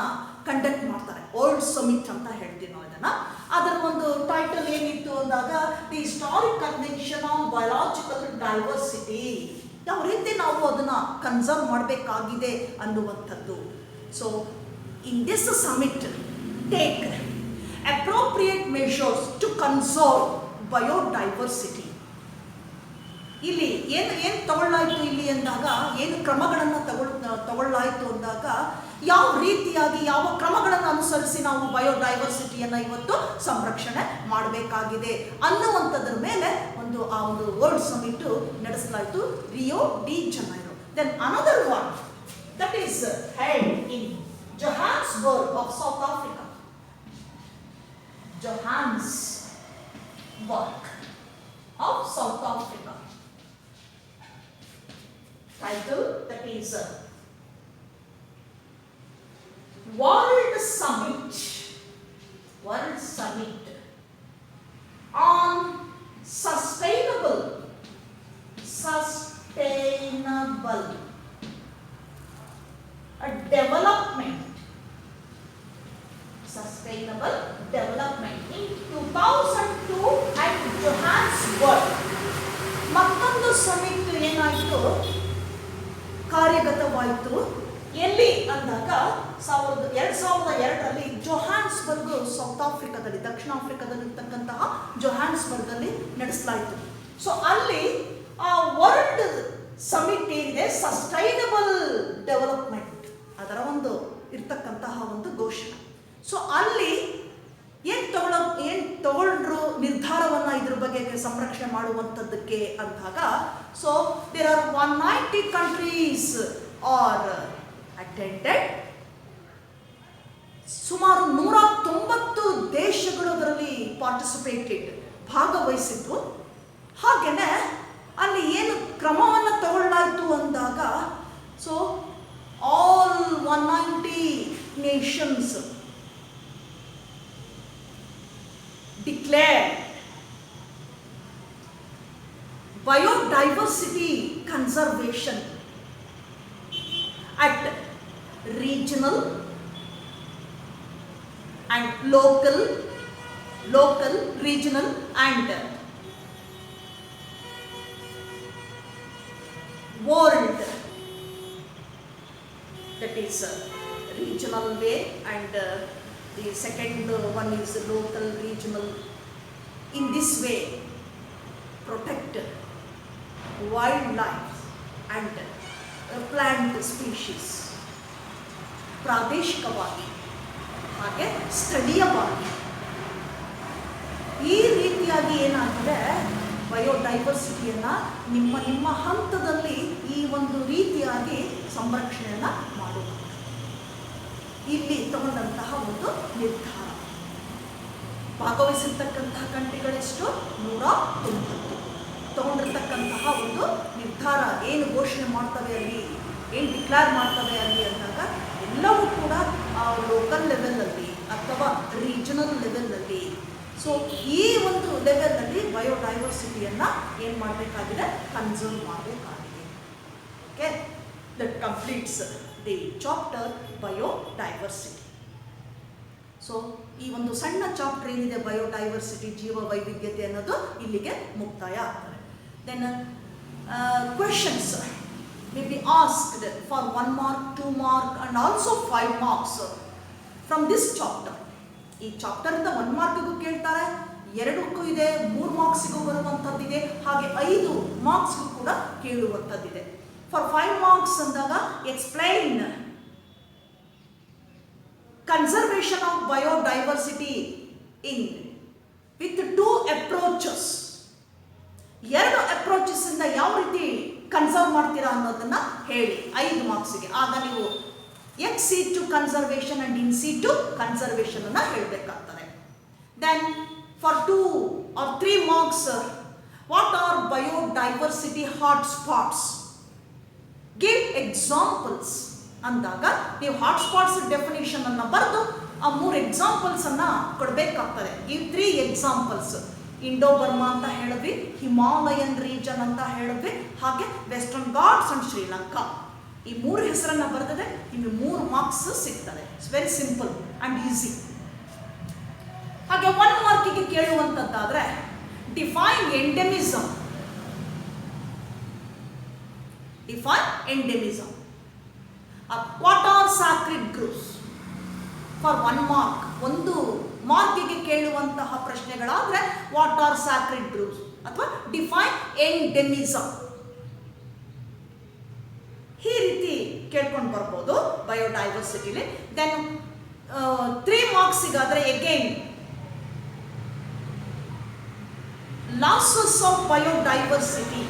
ಕಂಡಕ್ಟ್ ಮಾಡ್ತಾರೆ. ವರ್ಲ್ಡ್ ಸಮಿಟ್ ಅಂತ ಹೇಳ್ತೀವಿ ನಾವು ಇದನ್ನ. ಅದರ ಒಂದು ಟೈಟಲ್ ಏನಿತ್ತು ಅಂದಾಗ the historic convention on biological diversity, ಯಾವ ರೀತಿ ನಾವು ಅದನ್ನ ಕನ್ಸರ್ವ್ ಮಾಡಬೇಕಾಗಿದೆ ಅನ್ನುವಂಥದ್ದು. So in this summit take appropriate measures to conserve biodiversity. ಇಲ್ಲಿ ಏನು ತಗೊಳ್ಳಾಯಿತು ಇಲ್ಲಿ ಅಂದಾಗ, ಏನು ಕ್ರಮಗಳನ್ನು ತಗೊಳ್ಳಾಯಿತು ಅಂದಾಗ, ಯಾವ ರೀತಿಯಾಗಿ ಯಾವ ಕ್ರಮಗಳನ್ನು ಅನುಸರಿಸಿ ನಾವು ಬಯೋಡೈವರ್ಸಿಟಿಯನ್ನು ಇವತ್ತು ಸಂರಕ್ಷಣೆ ಮಾಡಬೇಕಾಗಿದೆ ಅನ್ನುವಂಥದ್ರ ಮೇಲೆ ಆ ಒಂದು ವರ್ಲ್ಡ್ ಸಮಿಟ್ ನಡೆಸಲಾಯಿತು Rio de Janeiro. Then another one that is held in Johannesburg of South Africa. Johannesburg of South Africa. Title that is World Summit on sustainable development in 2002 at Johannesburg. ಮತ್ತೊಂದು summit ಏನಾಯಿತು, ಕಾರ್ಯಗತವಾಯಿತು. ಎಲ್ಲಿ ಅಂದಾಗ 2002ರಲ್ಲಿ Johannesburg, south ಆಫ್ರಿಕಾದಲ್ಲಿ, ದಕ್ಷಿಣ ಆಫ್ರಿಕಾದಲ್ಲಿರ್ತಕ್ಕಂತಹ ಜೊಹಾನ್ಸ್ಬರ್ಗಲ್ಲಿ ನಡೆಸಲಾಯಿತು. So ಅಲ್ಲಿ ಆ world summit ಏನಿದೆ, sustainable development ಅದರ ಒಂದು ಇರ್ತಕ್ಕಂತಹ ಒಂದು ಘೋಷಣೆ. ಸೊ ಅಲ್ಲಿ ಏನು ತಗೊಂಡ್ರು ನಿರ್ಧಾರವನ್ನು ಇದ್ರ ಬಗ್ಗೆ ಸಂರಕ್ಷಣೆ ಮಾಡುವಂಥದ್ದಕ್ಕೆ ಅಂದಾಗ, so there are 190 countries are attended. ಸುಮಾರು 190 ದೇಶಗಳು ಅದರಲ್ಲಿ ಪಾರ್ಟಿಸಿಪೇಟೆಡ್, ಭಾಗವಹಿಸಿದ್ದು. ಹಾಗೆಯೇ ಅಲ್ಲಿ ಏನು ಕ್ರಮವನ್ನು ತಗೊಳ್ಳಾಯಿತು ಅಂದಾಗ, so all 190 nations declared biodiversity conservation at regional and local, regional and world. That is regional way, and the second one is local, regional. In this way, protect wildlife and plant species. ಪ್ರಾದೇಶಿಕವಾಗಿ ಹಾಗೆ ಸ್ಥಳೀಯವಾಗಿ ಈ ರೀತಿಯಾಗಿ ಏನಾಗಿದೆ, ಬಯೋಡೈವರ್ಸಿಟಿಯನ್ನು ನಿಮ್ಮ ನಿಮ್ಮ ಹಂತದಲ್ಲಿ ಈ ಒಂದು ರೀತಿಯಾಗಿ ಸಂರಕ್ಷಣೆಯನ್ನು ಮಾಡೋದು. ಇಲ್ಲಿ ತಗೊಂಡಂತಹ ಒಂದು ನಿರ್ಧಾರ. ಭಾಗವಹಿಸಿರ್ತಕ್ಕಂತಹ ಕಂಟ್ರಿಗಳೆಷ್ಟು 190. ತಗೊಂಡಿರ್ತಕ್ಕಂತಹ ಒಂದು ನಿರ್ಧಾರ ಏನು ಘೋಷಣೆ ಮಾಡ್ತವೆ ಅಲ್ಲಿ, ಏನು ಡಿಕ್ಲೇರ್ ಮಾಡ್ತವೆ ಅಲ್ಲಿ ಅಂದಾಗ ಎಲ್ಲವೂ ಕೂಡ ಲೋಕಲ್ ಲೆವೆಲಲ್ಲಿ ಅಥವಾ ರೀಜನಲ್ ಲೆವೆಲಲ್ಲಿ. ಸೊ ಈ ಒಂದು ಲೆವೆಲಲ್ಲಿ ಬಯೋಡೈವರ್ಸಿಟಿಯನ್ನು ಏನು ಮಾಡಬೇಕಾಗಿದೆ, ಕನ್ಸರ್ವ್ ಮಾಡಬೇಕಾಗಿದೆ. Okay, that completes the chapter biodiversity. So ಈ ಒಂದು ಸಣ್ಣ ಚಾಪ್ಟರ್ ಏನಿದೆ ಬಯೋಡೈವರ್ಸಿಟಿ, ಜೀವ ವೈವಿಧ್ಯತೆ ಅನ್ನೋದು ಇಲ್ಲಿಗೆ ಮುಕ್ತಾಯ ಆಗ್ತದೆ. Then questions may be asked for 1 mark, 2 mark and also 5 marks from this chapter. ಈ ಚಾಪ್ಟರ್ ಇಂದ 1 ಮಾರ್ಕ್ಗೂ ಕೇಳ್ತಾರೆ, 2ಕ್ಕೂ ಇದೆ, 3 ಮಾರ್ಕ್ಸ್ಗೂ ಬರುವಂಥದ್ದಿದೆ, ಹಾಗೆ 5 ಮಾರ್ಕ್ಸ್ಗೂ ಕೂಡ ಕೇಳುವಂಥದ್ದಿದೆ. ಫಾರ್ 5 ಮಾರ್ಕ್ಸ್ ಅಂದಾಗ explain conservation of biodiversity in with 2 approaches. 2 approaches ಇಂದ ಯಾವ ರೀತಿ ಕನ್ಸರ್ವ್ ಮಾಡ್ತೀರಾ ಅನ್ನೋದನ್ನ ಹೇಳಿ 5 ಮಾರ್ಕ್ಸ್ಗೆ. ಆಗ ನೀವು ex situ conservation and in situ conservation ಅನ್ನ ಹೇಳಬೇಕಾಗ್ತದೆ. Then for 2 or 3 marks, what are biodiversity hot spots, give examples ಅಂದಾಗ ನೀವು ಹಾಟ್ ಸ್ಪಾಟ್ಸ್ ಡೆಫಿನೇಷನ್ ಅನ್ನ ಬರೆದು ಆ 3 ಎಕ್ಸಾಂಪಲ್ಸ್ ಅನ್ನ ಕೊಡಬೇಕಾಗ್ತದೆ. Give 3 examples. ಇಂಡೋ ಬರ್ಮಾ ಅಂತ ಹೇಳಿದ್ವಿ, ಹಿಮಾಲಯನ್ ರೀಜನ್ ಅಂತ ಹೇಳಿದ್ವಿ, ಹಾಗೆ ವೆಸ್ಟರ್ನ್ ಘಾಟ್ಸ್ ಅಂಡ್ ಶ್ರೀಲಂಕಾ. ಈ 3 ಹೆಸರನ್ನ ಬರೆದಿದೆ, ನಿಮಗೆ 3 ಮಾರ್ಕ್ಸ್ ಸಿಗ್ತದೆ. It's very simple and easy. ಹಾಗೆ 1 ಮಾರ್ಕಿಗೆ ಕೇಳುವಂಥದ್ದಾದ್ರೆ define endemism. Define endemism. What are sacred groves for 1 mark. 1 ಮಾರ್ಕಿಗೆ ಕೇಳುವಂತಹ ಪ್ರಶ್ನೆಗಳಾದ್ರೆ ವಾಟ್ ಆರ್ ಸ್ಯಾಕ್ರಿಡ್ ಗ್ರೂವ್ಸ್ ಅಥವಾ ಡಿಫೈನ್ ಎಂಡೆಮಿಸಮ್, ಈ ರೀತಿ ಕೇಳ್ಕೊಂಡು ಬರ್ಬೋದು ಬಯೋಡೈವರ್ಸಿಟಿಲಿ. ದೆನ್ 3 ಮಾರ್ಕ್ಸಿಗಾದ್ರೆ again losses of biodiversity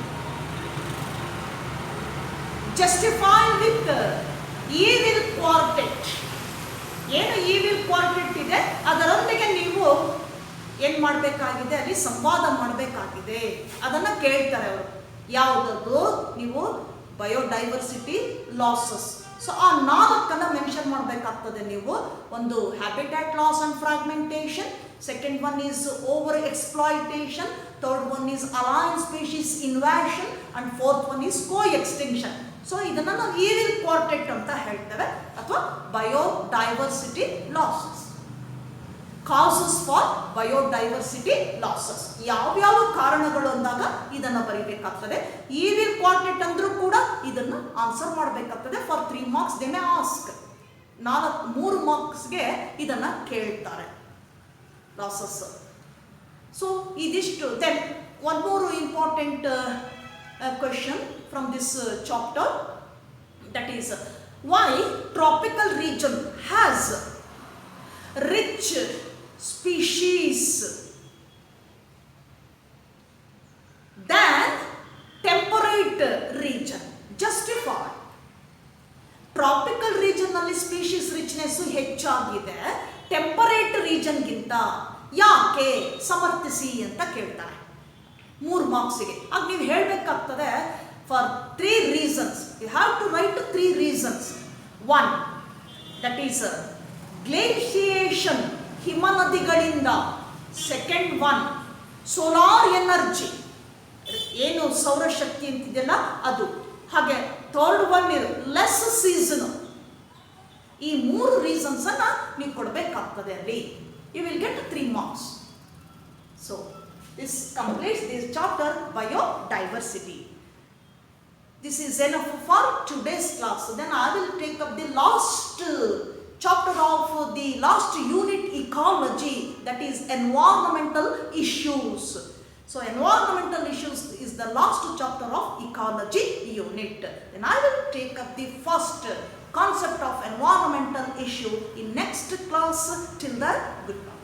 justify with evil quartet. ಏನು ಈವಿಲ್ ಕ್ವಾರ್ಟೆಟ್ ಇದೆ ಅದರೊಂದಿಗೆ ನೀವು ಏನು ಮಾಡಬೇಕಾಗಿದೆ, ಅಲ್ಲಿ ಸಂವಾದ ಮಾಡಬೇಕಾಗಿದೆ. ಅದನ್ನು ಕೇಳ್ತಾರೆ ಅವರು. ಯಾವುದದು, ನೀವು ಬಯೋಡೈವರ್ಸಿಟಿ ಲಾಸಸ್. ಸೊ ಆ 4 ಮೆನ್ಷನ್ ಮಾಡಬೇಕಾಗ್ತದೆ ನೀವು. ಒಂದು habitat loss and fragmentation, second one is over exploitation, third one is alien species invasion and fourth one is coextinction. So ಇದನ್ನು ನಾವು ಈವಿಲ್ ಕ್ವಾರ್ಟೆಟ್ ಅಂತ ಹೇಳ್ತೇವೆ ಅಥವಾ biodiversity losses. Causes for biodiversity losses ಯಾವ್ಯಾವ ಕಾರಣಗಳು ಅಂದಾಗ ಇದನ್ನು ಬರೀಬೇಕಾಗ್ತದೆ. ಈವಿಲ್ ಕ್ವಾರ್ಟೆಟ್ ಅಂದ್ರೂ ಕೂಡ ಇದನ್ನು ಆನ್ಸರ್ ಮಾಡಬೇಕಾಗ್ತದೆ. For 3 marks they may ask. 3 ಮಾರ್ಕ್ಸ್ಗೆ ಇದನ್ನು ಕೇಳ್ತಾರೆ ಲಾಸಸ್. ಸೊ ಇದಿಷ್ಟು. Then 1 more important question from this chapter, that is why tropical region has rich species than temperate region. Justify. Tropical region ನಲ್ಲಿ ಸ್ಪೀಶೀಸ್ ರಿಚ್ನೆಸ್ ಹೆಚ್ಚಾಗಿದೆ temperate region ಗಿಂತ, ಯಾಕೆ ಸಮರ್ಥಿಸಿ ಅಂತ ಕೇಳ್ತಾರೆ 3 ಮಾರ್ಕ್ಸಿಗೆ. ಆಗ ನೀವು ಹೇಳಬೇಕಾಗ್ತದೆ for 3 reasons. You have to write 3 reasons. 1, that is glaciation, ಹಿಮ ನದಿಗಳಿಂದ. ಸೆಕೆಂಡ್ ಒನ್, ಸೋಲಾರ್ ಎನರ್ಜಿ, ಏನು ಸೌರಶಕ್ತಿ ಅಂತಿದೆಯಲ್ಲ ಅದು. ಹಾಗೆ third one is less season. ಈ 3 ರೀಸನ್ಸ್ ಅನ್ನ ನೀವು ಕೊಡಬೇಕಾಗ್ತದೆ ಅಲ್ಲಿ. You will get 3 marks. So this completes this chapter biodiversity. This is enough for today's class. Then I will take up the last chapter of the last unit, ecology, that is environmental issues. So environmental issues is the last chapter of ecology unit. Then I will take up the first concept of environmental issue in next class. Till then, goodbye.